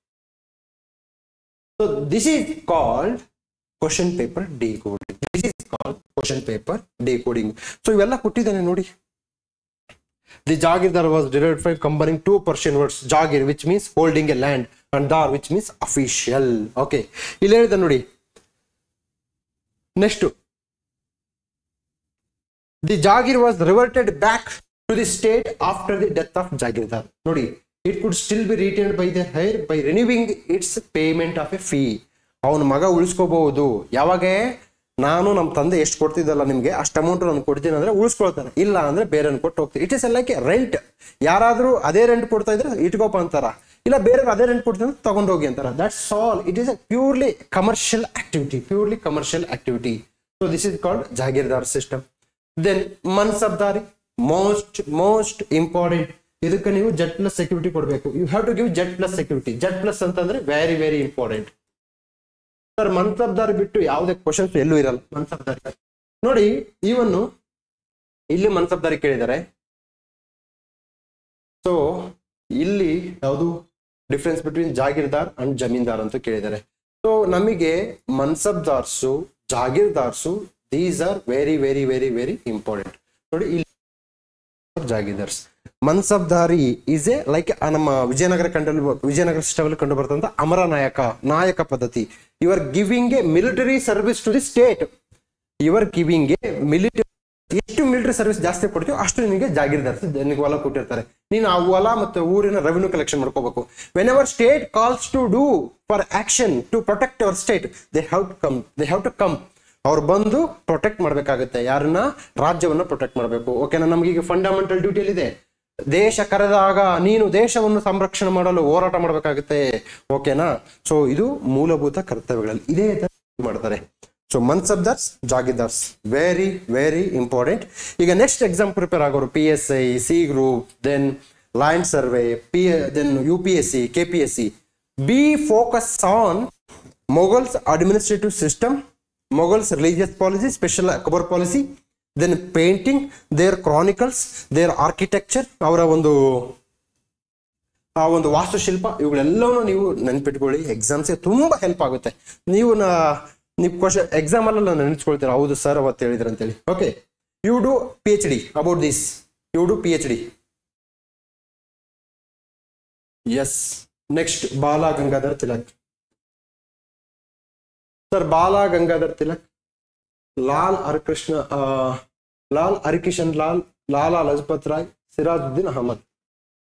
So this is called question paper decoding. So ಇವೆಲ್ಲ ಕೊಟ್ಟಿದ್ದಾನೆ ನೋಡಿ. The Jagirdar was derived from combining two Persian words, Jagir which means holding a land and Dar which means official. Okay, ಇಲ್ಲಿ ಹೇಳಿದ ನೋಡಿ. Next, the Jagir was reverted back to the state after the death of Jagirdar. ನೋಡಿ, it could still be retained by the heir by renewing its payment of a fee. ಅವನ ಮಗ ಉಳಿಸ್ಕೋಬಹುದು. ಯಾವಾಗ? ನಾನು ನಮ್ಮ ತಂದೆ ಎಷ್ಟು ಕೊಡ್ತಿದ್ದಲ್ಲ ನಿಮ್ಗೆ ಅಷ್ಟು ಅಮೌಂಟ್ ನಾನು ಕೊಡ್ತೀನಿ ಅಂದ್ರೆ ಉಳಿಸ್ಕೊಳ್ತಾನೆ, ಇಲ್ಲ ಅಂದ್ರೆ ಬೇರೆ ಕೊಟ್ಟು ಹೋಗ್ತೀನಿ. It is like rent. ಯಾರಾದ್ರೂ ಅದೇ ರೆಂಟ್ ಕೊಡ್ತಾ ಇದ್ರೆ ಇಟ್ಕೋಪ ಅಂತಾರ, ಇಲ್ಲ ಬೇರೆ ಅದೇ ರೆಂಟ್ ಕೊಡ್ತೀನಿ ತಗೊಂಡೋಗಿ ಅಂತಾರ. That's all. It is a purely commercial activity. So this is called jagirdar system. Then mansabdari most important. ಇದಕ್ಕೆ ನೀವು ಜೆಡ್ ಪ್ಲಸ್ ಸೆಕ್ಯೂರಿಟಿ ಕೊಡಬೇಕು. You have to give Z plus security. Z plus ಅಂತಂದ್ರೆ very very important sir. Mansabdari ಬಿಟ್ಟು ಯಾವುದೇ questions ಎಲ್ಲೂ ಇರಲ್ಲ. ಮನ್ಸಬ್ದಾರಿ ನೋಡಿ, ಇವನ್ನು ಇಲ್ಲಿ ಮನ್ಸಬ್ದಾರಿ ಕೇಳಿದ್ದಾರೆ. ಸೊ ಇಲ್ಲಿ ಯಾವುದು difference between jagirdar and zamindar ಅಂತ ಕೇಳಿದ್ದಾರೆ. ಸೊ ನಮಗೆ mansabdars jagirdars these are very very very very important. ನೋಡಿ ಇಲ್ಲಿ jagirdars. Mansabdari is a like ನಮ್ಮ ವಿಜಯನಗರ ಸಿಸ್ಟಮ್ ಅಲ್ಲಿ ಕಂಡು ಬರ್ತಂತ ಅಮರ ನಾಯಕ ಪದ್ಧತಿ. You are giving a military service to the state. You are giving a military, ಎಷ್ಟು ಮಿಲಿಟರಿ ಸರ್ವಿಸ್ ಜಾಸ್ತಿ ಕೊಡ್ತೀವೋ ಅಷ್ಟು ನಿಮಗೆ ಜಾಗೀರ್ದಾರ್ಸ್ ನಿನಗೆ ಹೊಲ ಕೊಟ್ಟಿರ್ತಾರೆ. ನೀನು ಆ ಹೊಲ ಮತ್ತು ಊರಿನ ರೆವೆನ್ಯೂ ಕಲೆಕ್ಷನ್ ಮಾಡ್ಕೋಬೇಕು. Whenever state calls to do for action to protect our state, they have to come. ಅವ್ರು ಬಂದು ಪ್ರೊಟೆಕ್ಟ್ ಮಾಡ್ಬೇಕಾಗುತ್ತೆ. ಯಾರನ್ನ? ರಾಜ್ಯವನ್ನ ಪ್ರೊಟೆಕ್ಟ್ ಮಾಡಬೇಕು. ಓಕೆನಾ? ನಮ್ಗೀಗ ಫಂಡಮೆಂಟಲ್ ಡ್ಯೂಟಿಯಲ್ಲಿ ಇದೆ, ದೇಶ ಕರೆದಾಗ ನೀನು ದೇಶವನ್ನು ಸಂರಕ್ಷಣೆ ಮಾಡಲು ಹೋರಾಟ ಮಾಡಬೇಕಾಗುತ್ತೆ. ಓಕೆನಾ? ಸೊ ಇದು ಮೂಲಭೂತ ಕರ್ತವ್ಯಗಳಲ್ಲಿ ಇದೇ ತರ ಮಾಡ್ತಾರೆ. So mansabdars, jagirdars very very important. ಈಗ ನೆಕ್ಸ್ಟ್ ಎಕ್ಸಾಮ್ ಪ್ರಿಪೇರ್ ಆಗೋರು PSI, C group, then land survey, then UPSC, KPSC, be focus on Mughals administrative system, Mughals religious policy, special Akbar policy, then painting, their chronicles, their architecture, ಅವರ ಒಂದು ವಾಸ್ತುಶಿಲ್ಪ, ಇವುಗಳೆಲ್ಲವೂ ನೀವು ನೆನ್ಪಿಟ್ಕೊಳ್ಳಿ. ಎಕ್ಸಾಮ್ಸ್ಗೆ ತುಂಬಾ help ಆಗುತ್ತೆ. ನೀವು ಕ್ವಶನ್ ಎಕ್ಸಾಮ್ ಅಲ್ಲ ನೆನೆಸ್ಕೊಳ್ತೀರಾ, ಹೌದು ಸರ್ ಅವತ್ತು ಹೇಳಿದ್ರು ಅಂತೇಳಿ. Okay, you do PhD about this. You do PhD. Yes. Next Bala Gangadhar Tilak. Sir Bala Gangadhar Tilak, Lal Harikishan Lal, Lala Lajpat Rai, Sirajuddin Ahmad.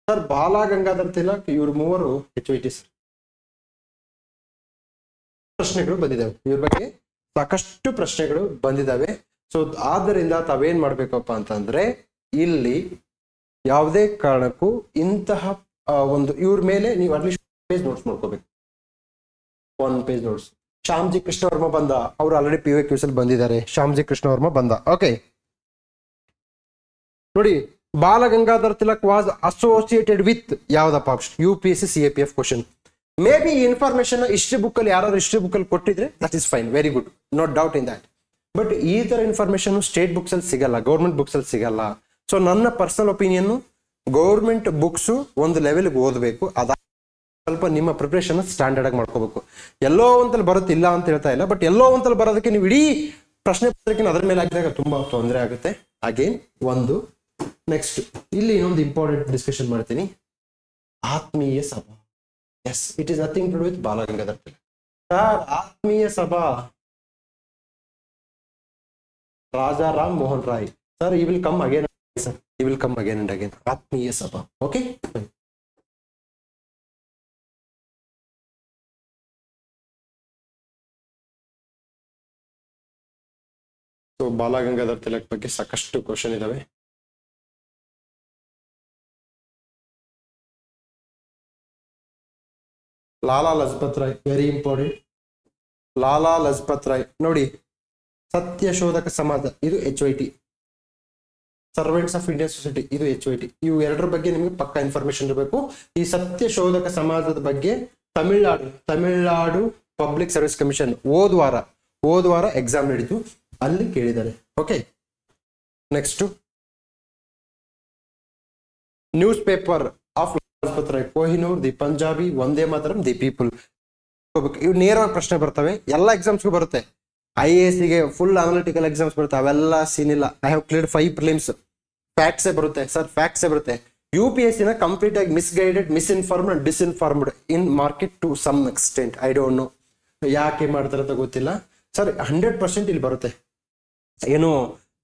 Sir Bala Gangadhar Tilak ಇವ್ರ ಮೂವರು HYT ಸರ್. ಪ್ರಶ್ನೆಗಳು ಬಂದಿದ್ದಾವೆ, ಇವ್ರ ಬಗ್ಗೆ ಸಾಕಷ್ಟು ಪ್ರಶ್ನೆಗಳು ಬಂದಿದ್ದಾವೆ. ಸೊ ಆದ್ದರಿಂದ ತಾವೇನ್ ಮಾಡ್ಬೇಕಪ್ಪ ಅಂತಂದ್ರೆ, ಇಲ್ಲಿ ಯಾವುದೇ ಕಾರಣಕ್ಕೂ ಇಂತಹ ಒಂದು ಇವ್ರ ಮೇಲೆ ನೀವು ಅಟ್ಲೀಸ್ಟ್ ಪೇಜ್ ನೋಟ್ಸ್ ಮಾಡ್ಕೋಬೇಕು. 1 ಪೇಜ್ ನೋಟ್ಸ್. ಶ್ಯಾಮ್ಜಿ ಕೃಷ್ಣ ವರ್ಮ ಬಂದ, ಅವರು ಆಲ್ರೆಡಿ PYQs ಅಲ್ಲಿ ಬಂದಿದ್ದಾರೆ. ಶ್ಯಾಮ್ಜಿ ಕೃಷ್ಣ ವರ್ಮ ಬಂದ. ಓಕೆ ನೋಡಿ, Bal Gangadhar Tilak was associated with ಯಾವ್ದಪ್ಪ option? UPSC CAPF question. May be information history book ಅಲ್ಲಿ ಯಾರಾದ್ರೂ ಹಿಸ್ಟ್ರಿ ಬುಕ್ ಅಲ್ಲಿ ಕೊಟ್ಟಿದ್ರೆ that is fine, very good, no doubt in that. But ಈ ತರ ಇನ್ಫಾರ್ಮೇಶನ್ ಸ್ಟೇಟ್ ಬುಕ್ಸ್ ಅಲ್ಲಿ ಸಿಗಲ್ಲ, ಗೌರ್ಮೆಂಟ್ ಬುಕ್ಸ್ ಅಲ್ಲಿ ಸಿಗಲ್ಲ. ಸೊ ನನ್ನ ಪರ್ಸನಲ್ ಒಪಿನಿಯನ್, ಗೌರ್ಮೆಂಟ್ ಬುಕ್ಸ್ ಒಂದು ಲೆವೆಲ್ಗೆ ಓದಬೇಕು. ಅದ ಸ್ವಲ್ಪ ನಿಮ್ಮ ಪ್ರಿಪರೇಷನ್ ಸ್ಟ್ಯಾಂಡರ್ಡ್ ಆಗಿ ಮಾಡ್ಕೋಬೇಕು. ಎಲ್ಲೋ ಒಂದಲ್ಲಿ ಬರುತ್ತೆ, ಇಲ್ಲ ಅಂತ ಹೇಳ್ತಾ ಇಲ್ಲ, ಬಟ್ ಎಲ್ಲೋ ಒಂದಲ್ಲಿ ಬರೋದಕ್ಕೆ ನೀವು ಇಡೀ ಪ್ರಶ್ನೆ ಪತ್ರಿಕೆ ಅದರ ಮೇಲೆ ಹಾಕಿದಾಗ ತುಂಬಾ ತೊಂದರೆ ಆಗುತ್ತೆ. ಅಗೇನ್ ಒಂದು ನೆಕ್ಸ್ಟ್ ಇಲ್ಲಿ ಇನ್ನೊಂದು ಇಂಪಾರ್ಟೆಂಟ್ ಡಿಸ್ಕಷನ್ ಮಾಡ್ತೀನಿ. Atmiya Sabha. Yes, it is nothing to do with Bala Gangadhar Tilak. Sir Atmiya Sabha Raja Ram Mohan Roy. Sir ಈ ವಿಲ್ ಕಮ್ ಅಗೇನ್, ಸರ್ ಈ will come again and again. Atmiya Sabha. Okay, so ಬಾಲ ಗಂಗಾಧರ್ ತಿಲಕ್ ಬಗ್ಗೆ ಸಾಕಷ್ಟು ಕ್ವಶನ್ ಇದಾವೆ. ಲಾಲಾ ಲಜಪತ್ ರಾಯ್ ವೆರಿ ಇಂಪಾರ್ಟೆಂಟ್. ಲಾಲಾ ಲಜಪತ್ ರಾಯ್ ನೋಡಿ, ಸತ್ಯಶೋಧಕ ಸಮಾಜ ಇದು HYT, servants of Indian society ಇದು HYT. ಇವು ಎರಡರ ಬಗ್ಗೆ ನಿಮಗೆ ಪಕ್ಕ ಇನ್ಫಾರ್ಮೇಶನ್ ಇರಬೇಕು. ಈ ಸತ್ಯಶೋಧಕ ಸಮಾಜದ ಬಗ್ಗೆ ತಮಿಳುನಾಡು ಪಬ್ಲಿಕ್ ಸರ್ವಿಸ್ ಕಮಿಷನ್ ಹೋದ ವಾರ ಎಕ್ಸಾಮ್ ನಡೀತು, ಅಲ್ಲಿ ಕೇಳಿದ್ದಾರೆ. Okay, next newspaper of Lajpat Rai, Kohinoor, the Punjabi, Vande Mataram, the people. ಇವು ನೇರವಾಗಿ ಪ್ರಶ್ನೆ ಬರ್ತವೆ, ಎಲ್ಲ ಎಕ್ಸಾಮ್ಸ್ಗೂ ಬರುತ್ತೆ. IAS ಗೆ ಫುಲ್ ಅನಾಲಿಟಿಕಲ್ ಎಕ್ಸಾಮ್ಸ್ ಬರುತ್ತೆ, ಅವೆಲ್ಲ ಸೀನ್ ಇಲ್ಲ. I have cleared 5 prelims. ಫ್ಯಾಕ್ಟ್ಸೇ ಬರುತ್ತೆ ಸರ್, ಫ್ಯಾಕ್ಟ್ಸೇ ಬರುತ್ತೆ. UPSC ನ ಕಂಪ್ಲೀಟ್ ಆಗಿ misguided, misinformed and disinformed in market to some extent. I don't know ಯಾಕೆ ಮಾಡ್ತಾರೆ ಅಂತ ಗೊತ್ತಿಲ್ಲ ಸರ್. 100% ಇಲ್ಲಿ ಬರುತ್ತೆ, ಏನು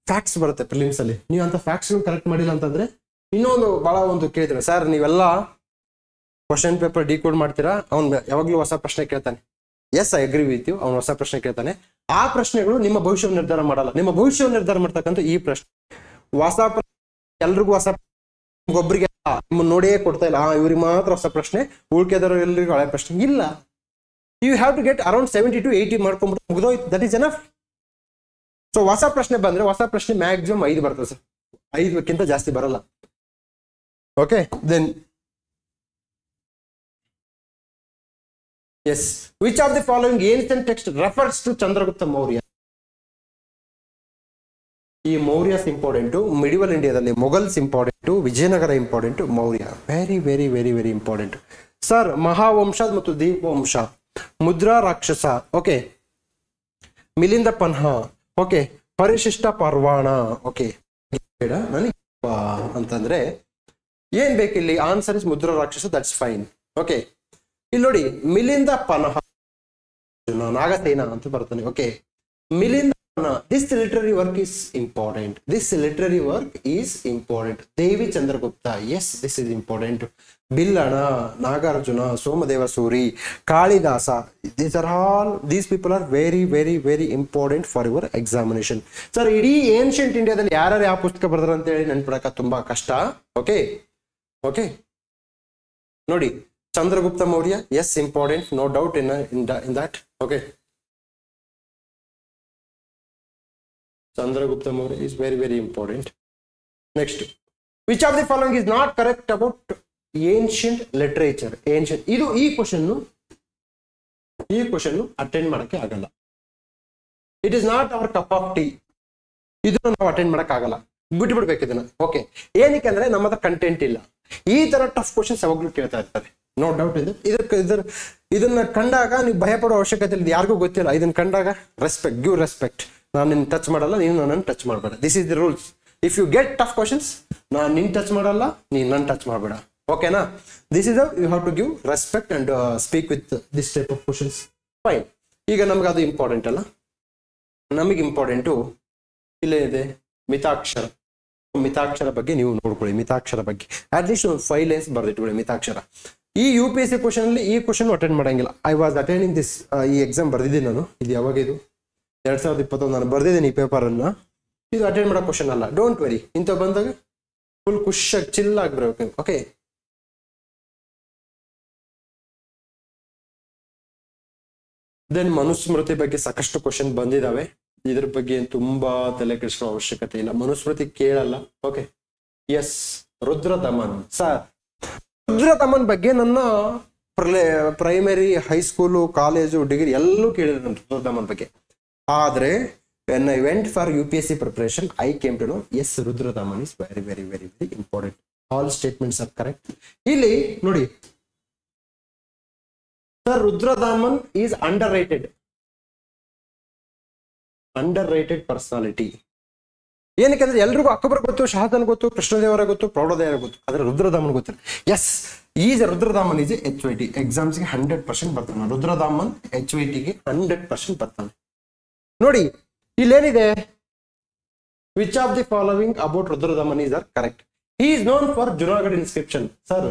ಫ್ಯಾಕ್ಟ್ಸ್ ಬರುತ್ತೆ ಪ್ರಿಲಿಮ್ಸ್ ಅಲ್ಲಿ. ನೀವು ಅಂತ ಫ್ಯಾಕ್ಟ್ಸ್ ಕರೆಕ್ಟ್ ಮಾಡಿಲ್ಲ ಅಂತಂದ್ರೆ ಇನ್ನೊಂದು ಬಹಳ ಒಂದು ಕೇಳಿದ್ರೆ, ಸರ್ ನೀವೆಲ್ಲ ಕ್ವಶನ್ ಪೇಪರ್ ಡಿಕೋಡ್ ಮಾಡ್ತೀರಾ, ಅವ್ನು ಯಾವಾಗ್ಲೂ ಹೊಸ ಪ್ರಶ್ನೆ ಕೇಳ್ತಾನೆ. Yes, I agree with you, ಅವ್ನು ಹೊಸ ಪ್ರಶ್ನೆ ಕೇಳ್ತಾನೆ. ಆ ಪ್ರಶ್ನೆಗಳು ನಿಮ್ಮ ಭವಿಷ್ಯವನ್ನು ನಿರ್ಧಾರ ಮಾಡಲ್ಲ. ನಿಮ್ಮ ಭವಿಷ್ಯವನ್ನು ನಿರ್ಧಾರ ಮಾಡ್ತಕ್ಕಂಥ ಈ ಪ್ರಶ್ನೆ ಹೊಸ ಎಲ್ರಿಗೂ ಹೊಸ, ಒಬ್ಬರಿಗೆ ನೋಡಿಯೇ ಕೊಡ್ತಾ ಇಲ್ಲ, ಇವ್ರಿಗೆ ಮಾತ್ರ ಹೊಸ ಪ್ರಶ್ನೆ, ಉಳ್ಕೆದವರು ಎಲ್ರಿಗೂ ಹಳೆ ಪ್ರಶ್ನೆ ಇಲ್ಲ. You have to get around 70 to 80 ಮಾಡ್ಕೊಂಡ್ಬಿಟ್ಟು ಮುಗಿದೋಯ್ತು, ದಟ್ ಈಸ್ ಎನಫ್. ಸೊ ಹೊಸ ಪ್ರಶ್ನೆ ಬಂದ್ರೆ ಹೊಸ ಪ್ರಶ್ನೆ ಮ್ಯಾಕ್ಸಿಮಮ್ 5 ಬರ್ತದೆ ಸರ್, 5ಕ್ಕಿಂತ ಜಾಸ್ತಿ ಬರಲ್ಲ. Okay, then yes, which of the following ancient text refers to Chandragupta Maurya? ಈ ಮೌರ್ಯಸ್ ಇಂಪಾರ್ಟೆಂಟು, ಮಿಡಿವಲ್ ಇಂಡಿಯಾದಲ್ಲಿ Mughals important, Vijayanagara important, Maurya very very very very important sir. Mahavamsa ಮತ್ತು ದೀಪವಂಶ, ಮುದ್ರಾ ರಾಕ್ಷಸ, ಓಕೆ, ಮಿಲಿಂದ ಪನ್ಹ, ಓಕೆ, ಪರಿಶಿಷ್ಟ ಪರ್ವಾಣ, ಓಕೆ. ನನಗೆ ಅಂತಂದ್ರೆ ಏನ್ ಬೇಕಿಲ್ಲಿ? ಆನ್ಸರ್ ಇಸ್ ಮುದ್ರಾ ರಾಕ್ಷಸ, ದಟ್ಸ್ ಫೈನ್. ಓಕೆ, ಇಲ್ಲಿ ನೋಡಿ, ಮಿಲಿಂದ ಪನ್ಹ ನಾಗಸೇನ ಅಂತ ಬರ್ತಾನೆ. Okay, Melinda this literary work is important. This literary work is important. Devi Chandragupta, yes, this is important. Billana, Nagarjuna, Somadeva Suri, Kalidasa, these people are very very very important for your examination. Sir, idi ancient India dalli yarar ಯಾವ ಪುಸ್ತಕ ಬರೆದರು ಅಂತ ಹೇಳಿ ನೆನಪಿಡಕ ತುಂಬಾ ಕಷ್ಟ. Okay okay, ನೋಡಿ, Chandragupta Maurya, yes, important, no doubt in that. Okay, Chandragupta Maurya is very very important. Next, which of the following is not correct about ancient literature? Ancient, ಇದು ಈ ಕ್ವಶನ್ ಅಟೆಂಡ್ ಮಾಡಕ್ಕೆ ಆಗಲ್ಲ. It is not hour cup of tea. ಇದನ್ನು ನಾವು attend ಮಾಡಕ್ ಆಗಲ್ಲ, ಬಿಟ್ಬಿಡ್ಬೇಕು ಇದನ್ನ. Okay, ಏನಕ್ಕೆ ಅಂದ್ರೆ ನಮ್ಮ ಹತ್ರ ಕಂಟೆಂಟ್ ಇಲ್ಲ. ಈ ತರ ಟಫ್ ಕ್ವಶನ್ಸ್ ಯಾವಾಗ್ಲೂ ಕೇಳ್ತಾ ಇರ್ತಾರೆ, ನೋ ಡೌಟ್ ಇದೆ. ಇದನ್ನ ಕಂಡಾಗ ನೀವು ಭಯ ಪಡೋ ಅವಶ್ಯಕತೆ ಇಲ್ಲ, ಯಾರಿಗೂ ಗೊತ್ತಿಲ್ಲ. ಇದನ್ನ ಕಂಡಾಗ ರೆಸ್ಪೆಕ್ಟ್, ಗಿವ್ ರೆಸ್ಪೆಕ್ಟ್. ನಾನು ನಿನ್ನ ಟಚ್ ಮಾಡಲ್ಲ, ನೀನು ನನ್ನನ್ನು ಟಚ್ ಮಾಡಬೇಡ. This is the rules. If you get tough questions, ನಾನು ನಿನ್ನ ಟಚ್ ಮಾಡಲ್ಲ, ನೀನು ನನ್ನ ಟಚ್ ಮಾಡಬೇಡ. ಓಕೆನಾ? This is you have to give respect and speak with this type of questions. Fine. ಈಗ ನಮ್ಗೆ ಅದು ಇಂಪಾರ್ಟೆಂಟ್ ಅಲ್ಲ, ನಮಗೆ ಇಂಪಾರ್ಟೆಂಟು ಇಲ್ಲೇನಿದೆ, ಮಿತಾಕ್ಷರ. ಮಿತಾಕ್ಷರ ಬಗ್ಗೆ ನೀವು ನೋಡ್ಕೊಳ್ಳಿ. ಮಿತಾಕ್ಷರ ಬಗ್ಗೆ ಅಟ್ಲೀಸ್ಟ್ ಒಂದು 5 ಲೈನ್ಸ್ ಬರೆದಿಟ್ಕೊಳ್ಳಿ. ಮಿತಾಕ್ಷರ ಈ UPSC ಕ್ವಶನ್ ಅಲ್ಲಿ ಈ ಕ್ವಶನ್ ಅಟೆಂಡ್ ಮಾಡಂಗಿಲ್ಲ. ಐ ವಾಸ್ ಅಟೆಂಡಿಂಗ್ ದಿಸ್, ಈ ಎಕ್ಸಾಮ್ ಬರ್ದಿದ್ದೀನಿ ನಾನು. ಇದು ಯಾವಾಗ? ಇದು 2021 ನಾನು ಬರ್ದಿದ್ದೀನಿ ಈ ಪೇಪರ್ ಅನ್ನ. ಇದು ಅಟೆಂಡ್ ಮಾಡೋ ಕ್ವಶನ್ ಅಲ್ಲ, ಡೋಂಟ್ ವೆರಿ. ಇಂಥ ಬಂದಾಗ ಫುಲ್ ಖುಷಿಯಾಗಿ ಚಿಲ್ ಆಗಿರ್ಬೇಕು. ಓಕೆ, ದೆನ್ ಮನುಸ್ಮೃತಿ ಬಗ್ಗೆ ಸಾಕಷ್ಟು ಕ್ವಶನ್ ಬಂದಿದಾವೆ. ಇದ್ರ ಬಗ್ಗೆ ತುಂಬಾ ತಲೆ ಕೆಡಿಸೋ ಅವಶ್ಯಕತೆ ಇಲ್ಲ, ಮನುಸ್ಮೃತಿ ಕೇಳಲ್ಲ. Okay, yes, Rudradaman. Sir, Rudradaman ಬಗ್ಗೆ ನನ್ನ ಪ್ರೈಮರಿ, ಹೈಸ್ಕೂಲು, ಕಾಲೇಜು, ಡಿಗ್ರಿ ಎಲ್ಲೂ ಕೇಳಿದ್ರು ರುದ್ರದಮನ್ ಬಗ್ಗೆ. ಆದ್ರೆ when I went for UPSC preparation, I came to know, yes, Rudradaman is very very very very important. All statements are correct. ಇಲ್ಲಿ ನೋಡಿ sir, Rudradaman is underrated personality. ಏನಕ್ಕೆ ಎಲ್ರಿಗೂ ಅಕ್ಬರ್ ಗೊತ್ತು, ಶಹಾಜಾನ್ ಗೊತ್ತು, ಕೃಷ್ಣದೇವರ ಗೊತ್ತು, ಪ್ರೌಢದೇವರ ಗೊತ್ತು, ಆದ್ರೆ ರುದ್ರದಾಮನ್ ಗೊತ್ತಿಲ್ಲ. Yes, is Rudradaman is HYT ಎಕ್ಸಾಮ್ಸ್ಗೆ 100% ಬರ್ತಾನೆ. ರುದ್ರದಾಮನ್ HYTಗೆ 100% ಬರ್ತಾನೆ. ನೋಡಿ, ಇಲ್ಲೇನಿದೆ, which of the following about Rudradaman is are correct? He is known for Junagadh inscription. Sir,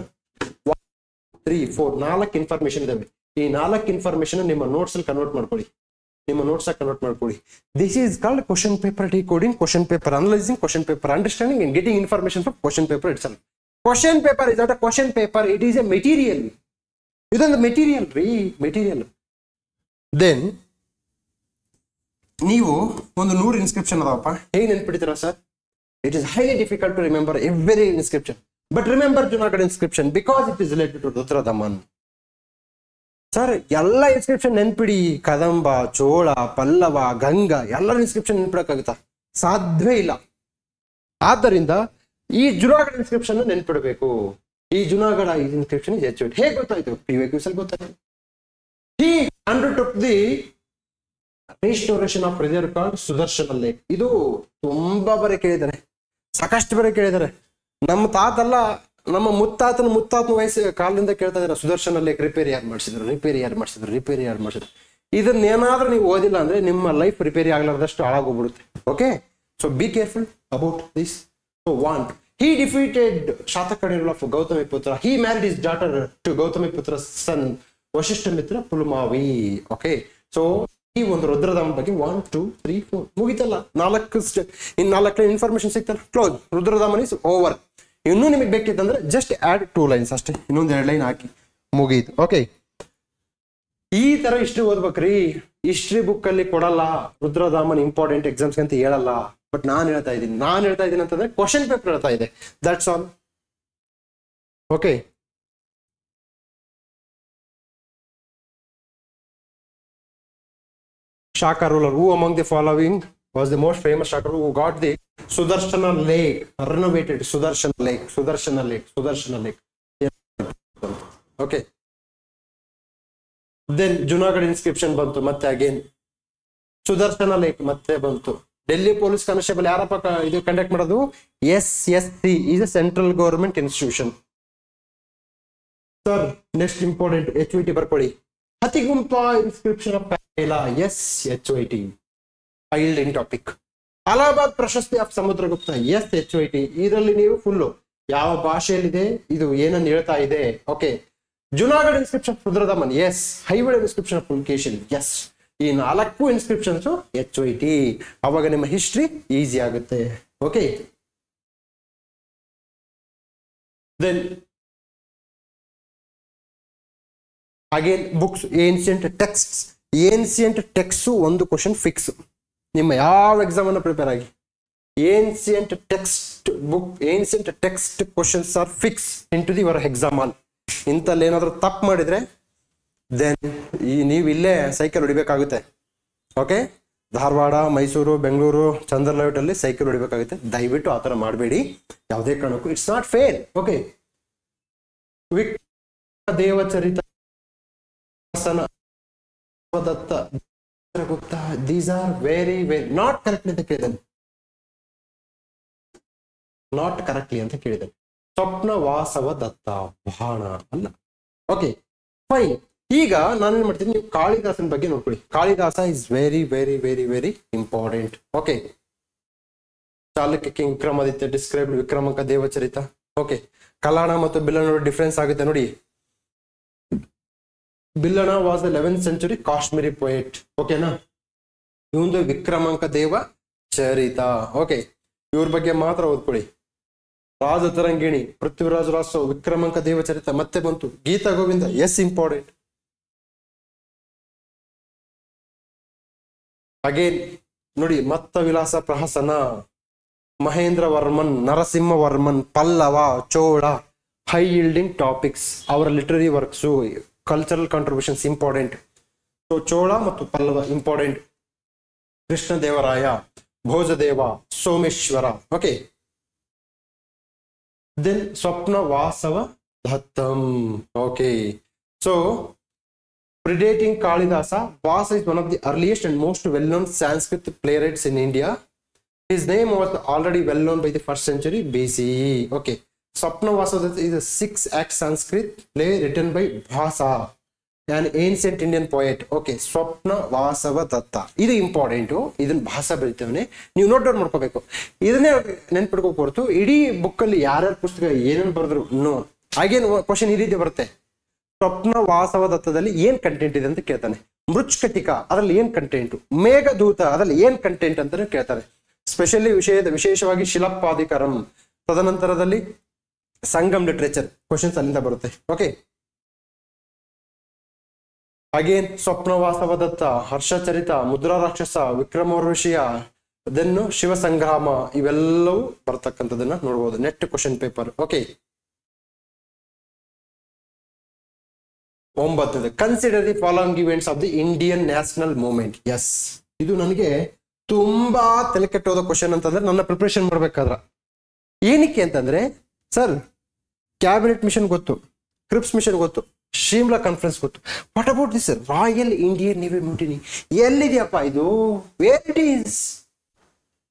1 3 4 4 information ಇದಾವೆ. ಈ 4 ಇನ್ಫಾರ್ಮೇಶನ್ ನಿಮ್ಮ ನೋಟ್ಸ್ ಅಲ್ಲಿ ಕನ್ವರ್ಟ್ ಮಾಡ್ಕೊಳ್ಳಿ. This is called question paper decoding, question paper analysing, question paper understanding and getting information from question paper itself. Question paper is not a question paper, it is a material. ಇದೊಂದು material ರೀ, material. Then ನೀವು ಒಂದು 100 inscription ಅದಾವಪ್ಪ, ಹೇಗೆ ನೆನ್ಪಿಡ್ತೀರಾ sir? It is highly difficult to remember every inscription, but remember Junagadh inscription because it is related to Rudradaman. Sir, ಎಲ್ಲ inscription ನೆನ್ಪಿಡಿ. ಕದಂಬ, ಚೋಳ, ಪಲ್ಲವ, ಗಂಗಾ ಎಲ್ಲರ ಇನ್ಸ್ಕ್ರಿಪ್ಷನ್ ನೆನ್ಪಿಡಕ್ಕಾಗುತ್ತಾ? ಸಾಧ್ಯವೇ ಇಲ್ಲ. ಆದ್ದರಿಂದ ಈ ಜುನಾಗಢ ಇನ್ಸ್ಕ್ರಿಪ್ಷನ್ ನೆನ್ಪಿಡಬೇಕು. ಈ ಜುನಾಗಢ ಇನ್ಸ್ಕ್ರಿಪ್ಷನ್ ಇಸ್ HYT. ಹೇಗೆ ಗೊತ್ತಾಯ್ತು? PYQs ಅಲ್ಲಿ ಗೊತ್ತಾಯ್ತು. He undertook the restoration of reservoir called Sudarshana lake. ಇದು ತುಂಬಾ ಬರೀ ಕೇಳಿದ್ದಾರೆ, ಸಾಕಷ್ಟು ಬರೀ ಕೇಳಿದ್ದಾರೆ. ನಮ್ಮ ತಾತಲ್ಲ, ನಮ್ಮ ಮುತ್ತಾತನ ವಯಸ್ಸು ಕಾಲದಿಂದ ಕೇಳ್ತಾ ಇದ್ದಾರೆ, ಸುದರ್ಶನ ಲೇಕ್ ರಿಪೇರಿ ಯಾರು ಮಾಡಿಸಿದ್ರು. ಇದನ್ನೇನಾದ್ರೂ ನೀವು ಓದಿಲ್ಲ ಅಂದ್ರೆ ನಿಮ್ಮ ಲೈಫ್ ರಿಪೇರಿ ಆಗ್ಲಾರ್ದಷ್ಟು ಹಾಳಾಗೋಗ್ಬಿಡುತ್ತೆ. Okay, so be careful about this. One, he defeated Shatakani of Gautamiputra. He married his daughter to Gautamiputra's son Vashishthamitra Pulmavi. Okay, so ಈ ಒಂದು ರುದ್ರದಾಮನ್ ಬಗ್ಗೆ 1 2 3 4 ಮುಗಿತಲ್ಲ. 4 ಇನ್ಫಾರ್ಮೇಶನ್ ಸಿಗ್ತಲ್ಲ, ಕ್ಲೋಸ್. Rudradaman is over. ಇನ್ನೂ ನಿಮಗೆ ಬೇಕಿತ್ತಂದ್ರೆ ಜಸ್ಟ್ ಆಡ್ 2 ಲೈನ್ಸ್ ಅಷ್ಟೇ, ಇನ್ನೊಂದು 2 ಲೈನ್ ಹಾಕಿ ಮುಗೀತು. ಓಕೆ, ಈ ತರ ಹಿಸ್ಟ್ರಿ ಓದ್ಬೇಕ್ರಿ. ಹಿಸ್ಟ್ರಿ ಬುಕ್ ಅಲ್ಲಿ ಕೊಡಲ್ಲ ರುದ್ರದಾಮನ್ ಇಂಪಾರ್ಟೆಂಟ್ ಎಕ್ಸಾಮ್ಸ್ ಅಂತ ಹೇಳಲ್ಲ. ಬಟ್ ನಾನ್ ಹೇಳ್ತಾ ಇದ್ದೀನಿ ಅಂತಂದ್ರೆ ಕ್ವಶನ್ ಪೇಪರ್ ಹೇಳ್ತಾ ಇದೆ. That's all. Okay, Shaka ruler. Who among the following was the most famous Shaka ruler who got the Sudarshana Lake renovated? Sudarshana Lake. Okay. Then Junagadh inscription bantu ಮತ್ತೆ again. Sudarshana Lake ಮತ್ತೆ ಬಂತು. Delhi police constable ಯಾರಪ್ಪ ಇದು conduct ಮಾಡೋದು? SSC is a central government institution. Sir next important HVT ಬರ್ಕೊಳ್ಳಿ. Hathigumpha inscription of ಪೈಲಾ. Yes, HYT field in topic. Allahabad Prashasti of Samudragupta. S, HYT. ಇದರಲ್ಲಿ ನೀವು ಫುಲ್ಲು ಯಾವ ಭಾಷೆಯಲ್ಲಿದೆ, ಇದು ಏನನ್ನು ಹೇಳ್ತಾ ಇದೆ. Okay, Junagadh inscription Rudradaman. Yes, Aihole inscription of Pulakeshin. Yes, ಈ 4 ಇನ್ಸ್ಕ್ರಿಪ್ಷನ್ಸ್ HYT. ಅವಾಗ ನಿಮ್ಮ ಹಿಸ್ಟ್ರಿ ಈಸಿ ಆಗುತ್ತೆ. Okay, then again books. Ancient text ಒಂದು ಕ್ವಶನ್ ಫಿಕ್ಸ್. ನಿಮ್ಮ ಯಾವ ಎಕ್ಸಾಮ್ ಅನ್ನು ಪ್ರಿಪೇರ್ ಆಗಿ, ancient text questions are fix into the your exam hall. ಇಂಥಲ್ಲಿ ಏನಾದರೂ ತಪ್ಪು ಮಾಡಿದ್ರೆ ದೆನ್ ನೀವು ಇಲ್ಲೇ ಸೈಕಲ್ ಹೊಡಿಬೇಕಾಗುತ್ತೆ. ಓಕೆ, ಧಾರವಾಡ, ಮೈಸೂರು, ಬೆಂಗಳೂರು, ಚಂದ್ರಲೈಟ್ ಅಲ್ಲಿ ಸೈಕಲ್ ಹೊಡಿಬೇಕಾಗುತ್ತೆ. ದಯವಿಟ್ಟು ಆ ಥರ ಮಾಡಬೇಡಿ ಯಾವುದೇ ಕಾರಣಕ್ಕೂ. It's not fair. Okay, Devacharita, Datta, Gupta, these are very not correctly ಅಂತ ಕೇಳಿದ್ದಾನೆ. ಸ್ವಪ್ನ ವಾಸವ ದತ್ತ ಬಾಣ ಅಲ್ಲ. Okay, fine. ಈಗ ನಾನೇನ್ ಮಾಡ್ತೀನಿ, ನೀವು ಕಾಳಿದಾಸನ ಬಗ್ಗೆ ನೋಡ್ಕೊಳ್ಳಿ. Kalidasa is very very very very important. Okay, Chalukya king Vikramaditya described Vikramanka Devacharita. Okay, Kalyana ಮತ್ತು ಬಿಲ್ಲನ ಡಿಫ್ರೆನ್ಸ್ ಆಗುತ್ತೆ ನೋಡಿ. Bilhana was the 11th century Kashmiri poet. ಓಕೆನಾ, ಇವಂದು ವಿಕ್ರಮಾಂಕ ದೇವ ಚರಿತ. ಓಕೆ, ಇವ್ರ ಬಗ್ಗೆ ಮಾತ್ರ ಓದ್ಕೊಳ್ಳಿ. ರಾಜತರಂಗಿಣಿ, ಪೃಥ್ವಿರಾಜ್ ರಾಸೋ, ವಿಕ್ರಮಾಂಕ ದೇವಚರಿತ ಮತ್ತೆ ಬಂತು. Gita Govinda. Yes, important. Again ನೋಡಿ, Matta Vilasa Prahasana, Mahendra Varman, Narasimha Varman, Pallava, Chola. High yielding topics. ಅವರ literary works, cultural contributions important. So Chola ಮತ್ತು Pallava important. Krishnadevaraya, Bhojadeva, Someshwara. Okay, then Swapna Vasava Dattam. Okay, so predating Kalidasa, Vasa is one of the earliest and most well-known Sanskrit playwrights in India. His name was already well known by the 1st century BCE. Okay, Swapna Vasavadatta is a 6-act Sanskrit play written by Bhasa, an ancient Indian poet. Okay, Swapna Vasavadatta. This is important. This is Bhasa ಬರೀತೇವೆ. ನೀವು note down ಮಾಡ್ಕೋಬೇಕು. ಇದನ್ನೇ ನೆನಪಿಟ್ಕೋಬೇಕು ಹೊರತು ಇಡೀ book ಅಲ್ಲಿ ಯಾರ್ಯಾರು ಪುಸ್ತಕ ಏನೇನು ಬರೆದ್ರು ನೋ. ಹಾಗೇನು ಕ್ವಶನ್ ಈ ರೀತಿ ಬರುತ್ತೆ. ಸ್ವಪ್ನ ವಾಸವದತ್ತದಲ್ಲಿ ಏನ್ ಕಂಟೆಂಟ್ ಇದೆ ಅಂತ ಕೇಳ್ತಾನೆ. ಮೃಚ್ಕಟಿಕ ಅದರಲ್ಲಿ ಏನ್ ಕಂಟೆಂಟ್, ಮೇಘದೂತ ಅದರಲ್ಲಿ ಏನ್ ಕಂಟೆಂಟ್ ಅಂತಾನೆ ಕೇಳ್ತಾರೆ. ಸ್ಪೆಷಲಿ ವಿಶೇಷವಾಗಿ ಶಿಲಪ್ಪಾಧಿಕರಂ, ತದನಂತರದಲ್ಲಿ ಸಂಗಮ್ ಲಿಟ್ರೇಚರ್ ಕ್ವಶನ್ಸ್ ಅಲ್ಲಿಂದ ಬರುತ್ತೆ. ಓಕೆ, ಅಗೇನ್ ಸ್ವಪ್ನ ವಾಸವದತ್ತ, ಹರ್ಷಚರಿತ, ಮುದ್ರಾ ರಾಕ್ಷಸ, ವಿಕ್ರಮೋರ್ವಶಿಯ, ಅದನ್ನು ಶಿವ ಸಂಗ್ರಾಮ, ಇವೆಲ್ಲವೂ ಬರ್ತಕ್ಕಂಥದನ್ನ ನೋಡ್ಬೋದು NET question paper. Okay, 9 consider the following events of the Indian national movement. Yes, ಇದು ನನಗೆ ತುಂಬಾ ತಲೆ ಕೆಟ್ಟೋದ ಕ್ವಶನ್ ಅಂತಂದ್ರೆ ನನ್ನ ಪ್ರಿಪರೇಷನ್ ಮಾಡ್ಬೇಕಾದ್ರ. ಏನಕ್ಕೆ ಅಂತಂದ್ರೆ ಸರ್ ಕ್ಯಾಬಿನೆಟ್ ಮಿಷನ್ ಗೊತ್ತು, ಕ್ರಿಪ್ಸ್ ಮಿಷನ್ ಗೊತ್ತು, ಶಿಮ್ಲಾ ಕಾನ್ಫರೆನ್ಸ್ ಗೊತ್ತು. What about this royal Indian navy mutiny ಎಲ್ಲಿದೆಯಪ್ಪ ಇದು? Where it is?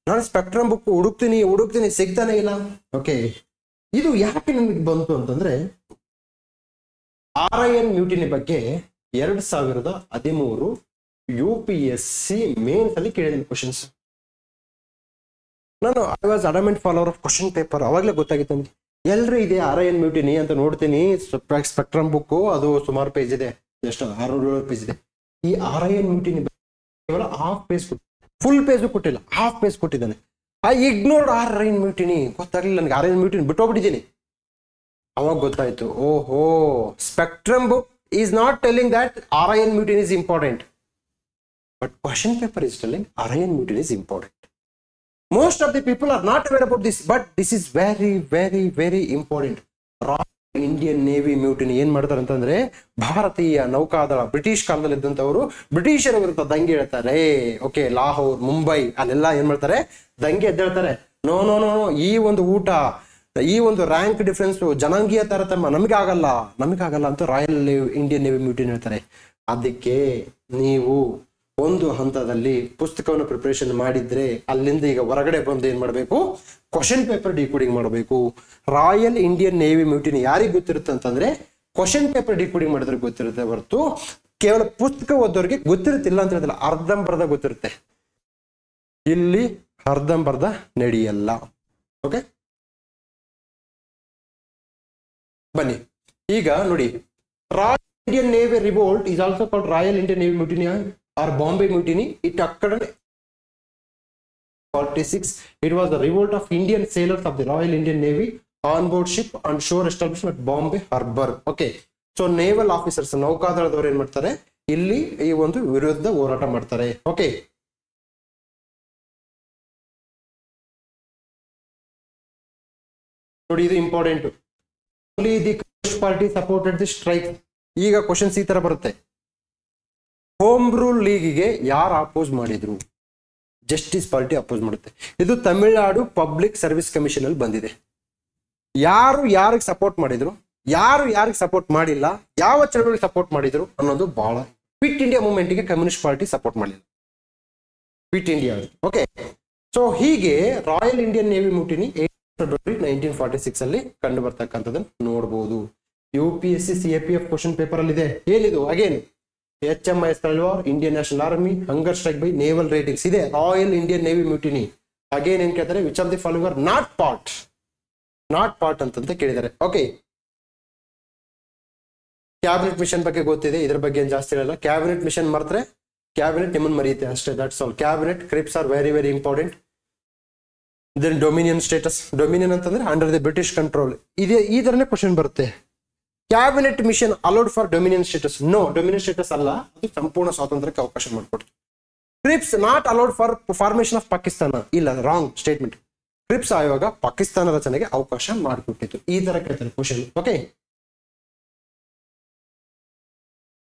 ನಾನು ಸ್ಪೆಕ್ಟ್ರಮ್ ಬುಕ್ ಹುಡುಕ್ತೀನಿ ಸಿಗ್ತಾನೆ ಇಲ್ಲ. ಓಕೆ, ಇದು ಯಾಕೆ ನನಗೆ ಬಂತು ಅಂತಂದ್ರೆ RIN ಮ್ಯೂಟಿನಿ ಬಗ್ಗೆ 2013 UPSC ಮೇನ್ಸ್ ಅಲ್ಲಿ ಕೇಳಿದ ಕ್ವಶನ್ಸ್. ನಾನು I was adamant follower of question paper. ಅವಾಗಲೇ ಗೊತ್ತಾಗಿತ್ತು ನನಗೆ ಎಲ್ರಿ ಇದೆ RIN ಮ್ಯೂಟಿನಿ ಅಂತ. ನೋಡ್ತೀನಿ ಸ್ಪೆಕ್ಟ್ರಮ್ ಬುಕ್, ಅದು ಸುಮಾರು ಪೇಜ್ ಇದೆ, ಎಷ್ಟು 600 ಪೇಜ್ ಇದೆ. ಈ RIN ಮ್ಯೂಟಿನಿ ಕೇವಲ ಹಾಫ್ ಪೇಜ್, ಫುಲ್ ಪೇಜ್ ಕೊಟ್ಟಿಲ್ಲ, ಹಾಫ್ ಪೇಜ್ ಕೊಟ್ಟಿದ್ದಾನೆ. I ignored RIN mutiny. ಗೊತ್ತಾಗ್ಲಿಲ್ಲ ನನಗೆ RIN ಮ್ಯೂಟಿನಿ, ಬಿಟ್ಟೋಗ್ಬಿಟ್ಟಿದ್ದೀನಿ. ಅವಾಗ ಗೊತ್ತಾಯ್ತು, ಓಹೋ spectrum book is not telling that RIN mutiny is important, but question paper is telling RIN mutiny is important. Most of the people are not aware about this, but this is very very very important. Indian navy mutiny ಏನ್ ಮಾಡ್ತಾರೆ ಅಂತಂದ್ರೆ, ಭಾರತೀಯ ನೌಕಾದಳ British ಕಾಲದಲ್ಲಿ ಇದ್ದಂತವರು ಬ್ರಿಟಿಷರ ವಿರುದ್ಧ ದಂಗೆ ಹೇಳ್ತಾರೆ. Okay, Lahore, Mumbai ಅಲ್ಲೆಲ್ಲ ಏನ್ ಮಾಡ್ತಾರೆ, ದಂಗೆ ಎದ್ದೇಳ್ತಾರೆ. ನೋ ನೋ ನೋ ನೋ, ಈ ಒಂದು ಊಟ, ಈ ಒಂದು ರ್ಯಾಂಕ್ ಡಿಫರೆನ್ಸ್, ಜನಾಂಗೀಯ ತಾರತಮ್ಯ ನಮಗಾಗಲ್ಲ ಅಂತ ರಾಯಲ್ ಇಂಡಿಯನ್ ನೇವಿ ಮ್ಯೂಟಿನಿ ಹೇಳ್ತಾರೆ. ಅದಕ್ಕೆ ನೀವು ಒಂದು ಹಂತದಲ್ಲಿ ಪುಸ್ತಕವನ್ನು ಪ್ರಿಪರೇಷನ್ ಮಾಡಿದ್ರೆ ಅಲ್ಲಿಂದ ಈಗ ಹೊರಗಡೆ ಬಂದು ಏನ್ ಮಾಡಬೇಕು, ಕ್ವಶನ್ ಪೇಪರ್ ಡಿಕೋಡಿಂಗ್ ಮಾಡಬೇಕು. ರಾಯಲ್ ಇಂಡಿಯನ್ ನೇವಿ ಮ್ಯೂಟಿನಿ ಯಾರಿಗೆ ಗೊತ್ತಿರುತ್ತೆ ಅಂತಂದ್ರೆ ಕ್ವಶನ್ ಪೇಪರ್ ಡಿಕೋಡಿಂಗ್ ಮಾಡಿದ್ರೆ ಗೊತ್ತಿರುತ್ತೆ ಹೊರತು ಕೇವಲ ಪುಸ್ತಕ ಓದೋರಿಗೆ ಗೊತ್ತಿರುತ್ತಿಲ್ಲ ಅಂತ ಹೇಳಿದ್ರೆ ಅರ್ಧಂಬರ್ಧ ಗೊತ್ತಿರುತ್ತೆ. ಇಲ್ಲಿ ಅರ್ಧಂಬರ್ಧ ನಡೆಯಲ್ಲ. ಓಕೆ, ಬನ್ನಿ ಈಗ ನೋಡಿ. Royal Indian navy revolt is also called Royal Indian Navy Mutiny or Bombay Mutiny. It occurred in 46. It was the revolt of Indian sailors of the Royal Indian Navy on board ship and shore establishment at Bombay Harbor. Okay, so naval officers, ನೌಕಾದಳದವರು ಏನ್ ಮಾಡ್ತಾರೆ, ಇಲ್ಲಿ ಈ ಒಂದು ವಿರುದ್ಧ ಹೋರಾಟ ಮಾಡ್ತಾರೆ. Okay, ನೋಡಿ ಇದು important. Only the Communist Party supported the strike. ಈಗ ಕ್ವಶನ್ಸ್ ಈ ತರ ಬರುತ್ತೆ. ಹೋಮ್ ರೂಲ್ ಲೀಗಿಗೆ ಯಾರು ಅಪೋಸ್ ಮಾಡಿದ್ರು? ಜಸ್ಟಿಸ್ ಪಾರ್ಟಿ ಅಪೋಸ್ ಮಾಡುತ್ತೆ. ಇದು ತಮಿಳುನಾಡು ಪಬ್ಲಿಕ್ ಸರ್ವಿಸ್ ಕಮಿಷನ್ ಅಲ್ಲಿ ಬಂದಿದೆ. ಯಾರು ಯಾರಿಗೆ ಸಪೋರ್ಟ್ ಮಾಡಿದ್ರು, ಯಾರು ಯಾರಿಗೆ ಸಪೋರ್ಟ್ ಮಾಡಿಲ್ಲ, ಯಾವ ಚಳವಳಿಗೆ ಸಪೋರ್ಟ್ ಮಾಡಿದ್ರು ಅನ್ನೋದು ಬಹಳ. ಕ್ವಿಟ್ ಇಂಡಿಯಾ ಮೂವ್ಮೆಂಟ್ಗೆ ಕಮ್ಯುನಿಸ್ಟ್ ಪಾರ್ಟಿ ಸಪೋರ್ಟ್ ಮಾಡಿಲ್ಲ, ಕ್ವಿಟ್ ಇಂಡಿಯಾ. ಓಕೆ, ಸೊ ಹೀಗೆ royal Indian navy mutiny February 1946 ಅಲ್ಲಿ ಕಂಡು ಬರ್ತಕ್ಕಂಥದ್ದನ್ನು ನೋಡಬಹುದು. UPSC CAPF ಕ್ವಶನ್ ಪೇಪರ್ ಅಲ್ಲಿ ಇದೆ. ಏನಿದು again HMIS Talwar, Indian national army, hunger strike by naval ratings ಇದೆ. Royal Indian navy mutiny again ಏನ್ ಕೇಳ್ತಾರೆ, which of the following are not part ಅಂತ ಕೇಳಿದ್ದಾರೆ. ಓಕೆ, ಕ್ಯಾಬಿನೆಟ್ ಮಿಷನ್ ಬಗ್ಗೆ ಗೊತ್ತಿದೆ, ಇದ್ರ ಬಗ್ಗೆ ಏನ್ ಜಾಸ್ತಿ ಹೇಳಲ್ಲ. ಕ್ಯಾಬಿನೆಟ್ ಮಿಷನ್ ಮರ್ತ್ರೆ ಕ್ಯಾಬಿನೆಟ್ ನಿಮ್ಮನ್ನು ಮರೆಯುತ್ತೆ ಅಷ್ಟೇ, that's all. Cabinet Cripps are very very important. Then dominion status, dominion ಅಂತಂದ್ರೆ ಅಂಡರ್ ದಿ ಬ್ರಿಟಿಷ್ ಕಂಟ್ರೋಲ್ ಇದೆ. ಈ ತರನೇ ಕ್ವಶನ್ ಬರುತ್ತೆ. Cabinet mission allowed for dominion status? No, dominion status ಅಲ್ಲ, ಅದು ಸಂಪೂರ್ಣ ಸ್ವಾತಂತ್ರ್ಯಕ್ಕೆ ಅವಕಾಶ ಮಾಡಿಕೊಡ್ತು. Cripps not allowed for formation of Pakistan? ಇಲ್ಲ, ರಾಂಗ್ ಸ್ಟೇಟ್ಮೆಂಟ್. ಕ್ರಿಪ್ಸ್ ಆಯೋಗ ಪಾಕಿಸ್ತಾನ ರಚನೆಗೆ ಅವಕಾಶ ಮಾಡಿಕೊಟ್ಟಿತ್ತು. ಈ ತರ ಕೇಳ್ತಾರೆ question. Okay,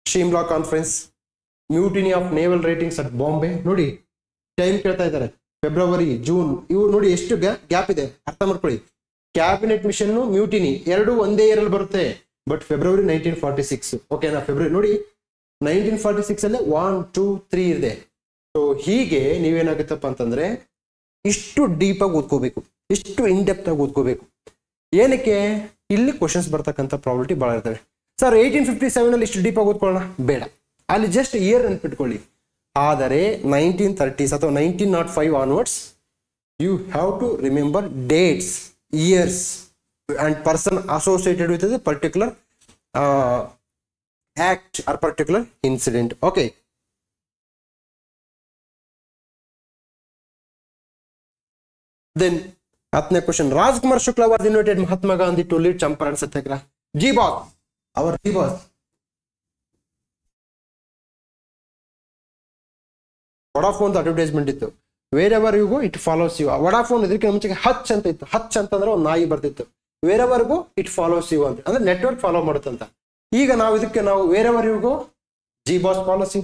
Shimla conference, mutiny of naval ratings at Bombay. ನೋಡಿ ಟೈಮ್ ಕೇಳ್ತಾ ಇದ್ದಾರೆ, ಫೆಬ್ರವರಿ, ಜೂನ್, ಇವು ನೋಡಿ ಎಷ್ಟು ಗ್ಯಾಪ್ ಇದೆ, ಅರ್ಥ ಮಾಡ್ಕೊಳ್ಳಿ. ಕ್ಯಾಬಿನೆಟ್ ಮಿಷನ್, ಮ್ಯೂಟಿನಿ ಎರಡು ಒಂದೇ ಇಯರಲ್ಲಿ ಬರುತ್ತೆ, ಬಟ್ ಫೆಬ್ರವರಿ 1946. ಓಕೆನಾ, ಫೆಬ್ರವರಿ ನೋಡಿ 1946 ಅಲ್ಲೇ 1, 2, 3 ಇದೆ. ಸೊ ಹೀಗೆ ನೀವೇನಾಗುತ್ತಪ್ಪ ಅಂತಂದ್ರೆ ಇಷ್ಟು ಡೀಪ್ ಆಗಿ ಓದ್ಕೋಬೇಕು, ಇಷ್ಟು ಇನ್ ಡೆಪ್ತ್ ಆಗಿ ಓದ್ಕೋಬೇಕು. ಏನಕ್ಕೆ? ಇಲ್ಲಿ ಕ್ವಶನ್ಸ್ ಬರ್ತಕ್ಕಂಥ ಪ್ರಾಬಿಲಿಟಿ ಬಹಳ ಇರ್ತವೆ. ಸರ್ 1857 ಅಲ್ಲಿ ಇಷ್ಟು ಡೀಪ್ ಆಗಿ ಓದ್ಕೊಳ್ಳೋಣ, ಬೇಡ, ಅಲ್ಲಿ ಜಸ್ಟ್ ಇಯರ್ ನೆನ್ಪಿಟ್ಕೊಳ್ಳಿ. ಆದರೆ 1930s ಅಥವಾ 1905 onwards you have to remember dates, years and person associated with a particular act or particular incident. Okay, then atne question, Rajkumar Shukla was invited Mahatma Gandhi to lead Champaran Satyagraha. G boss, our G boss. Vodafone advertisement ittu, wherever you go it follows you. Vodafone ಇದಕ್ಕೆ ಮುಂಚೆ ಹಚ್ ಅಂತ ಇತ್ತು, ಹಚ್ ಅಂತಂದ್ರೆ ಒಂದು ನಾಯಿ ಬರ್ತಿತ್ತು. Wherever go it follows you ಅಂತ, ಅಂದ್ರೆ ನೆಟ್ವರ್ಕ್ ಫಾಲೋ ಮಾಡುತ್ತಂತ. ಈಗ ನಾವು ಇದಕ್ಕೆ ನಾವು wherever you go G boss follows you.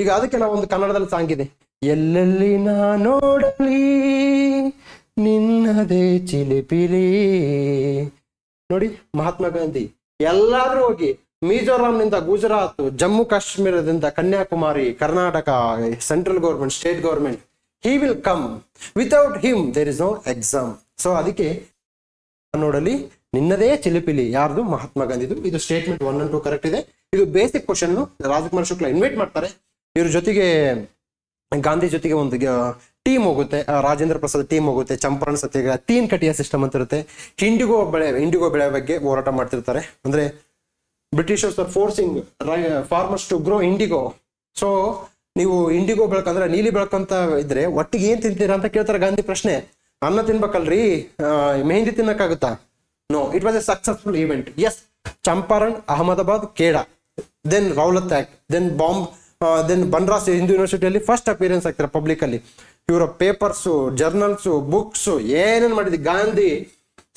ಈಗ ಅದಕ್ಕೆ ನಾವು ಒಂದು ಕನ್ನಡದಲ್ಲಿ ಸಾಂಗ್ ಇದೆ, ಎಲ್ಲೆಲ್ಲಿ ನಾ ನೋಡಲಿ ನಿನ್ನದೇ ಚಿಲಿಪಿಲಿ. ನೋಡಿ ಮಹಾತ್ಮ ಗಾಂಧಿ ಎಲ್ಲಾದ್ರೂ ಹೋಗಿ, ಮಿಜೋರಾಂನಿಂದ ಗುಜರಾತ್, ಜಮ್ಮು ಕಾಶ್ಮೀರದಿಂದ Kanyakumari, Karnataka, central government, state government, he will come. Without him there is no exam. So ಅದಕ್ಕೆ ನೋಡಲಿ ನಿನ್ನದೇ ಚಿಲಿಪಿಲಿ ಯಾರ್ದು? ಮಹಾತ್ಮ ಗಾಂಧಿದು. ಇದು ಸ್ಟೇಟ್ಮೆಂಟ್ 1 and 2 ಕರೆಕ್ಟ್ ಇದೆ. ಇದು basic question. Rajkumar Shukla invite ಮಾಡ್ತಾರೆ, ಇವ್ರ ಜೊತೆಗೆ ಗಾಂಧಿ ಜೊತೆಗೆ ಒಂದು ಟೀಮ್ ಹೋಗುತ್ತೆ, ರಾಜೇಂದ್ರ ಪ್ರಸಾದ್ ಟೀಮ್ ಹೋಗುತ್ತೆ, ಚಂಪಾರಣ ಸತ್ಯಾಗ್ರಹ, ತೀನ್ ಕಟಿಯ ಸಿಸ್ಟಮ್ ಅಂತ ಇರುತ್ತೆ. ಇಂಡಿಗೋ ಬೆಳೆ ಬಗ್ಗೆ ಹೋರಾಟ ಮಾಡ್ತಿರ್ತಾರೆ. ಅಂದ್ರೆ Britishers are forcing farmers to grow indigo. So ನೀವು ಇಂಡಿಗೋ ಬೆಳಕಂದ್ರೆ ನೀಲಿ ಬೆಳಕಂತ ಇದ್ರೆ ಒಟ್ಟಿಗೆ ಏನ್ ತಿಂತೀರಾ ಅಂತ ಕೇಳ್ತಾರೆ ಗಾಂಧಿ ಪ್ರಶ್ನೆ. ಅನ್ನ ತಿನ್ಬೇಕಲ್ರಿ, ಮೆಹಂದಿ ತಿನ್ನಕ್ಕಾಗುತ್ತಾ? No, it was a successful event. Yes, Champaran, Ahmedabad, Kheda then Rowlatt act, then Banaras Hindu ಯೂನಿವರ್ಸಿಟಿಯಲ್ಲಿ ಫಸ್ಟ್ ಅಪಿಯರೆನ್ಸ್ ಆಗ್ತಾರೆ ಪಬ್ಲಿಕ್ ಅಲ್ಲಿ. ಇವರ ಪೇಪರ್ಸು, ಜರ್ನಲ್ಸು, ಬುಕ್ಸು ಏನೇನು ಮಾಡಿದ್ವಿ, ಗಾಂಧಿ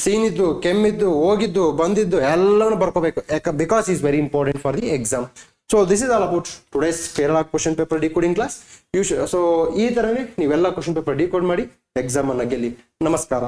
ಸೀನಿದ್ದು, ಕೆಮ್ಮಿದ್ದು, ಹೋಗಿದ್ದು, ಬಂದಿದ್ದು ಎಲ್ಲವನ್ನು ಬರ್ಕೋಬೇಕು. Because is very important for the exam. So this is all about today's Kerala question paper decoding class. So ಈ ತರನೇ ನೀವೆಲ್ಲ ಕ್ವಶನ್ ಪೇಪರ್ ಡಿಕೋಡ್ ಮಾಡಿ ಎಕ್ಸಾಮ್ ಅನ್ನ ಗೆಲ್ಲಿ. ನಮಸ್ಕಾರ.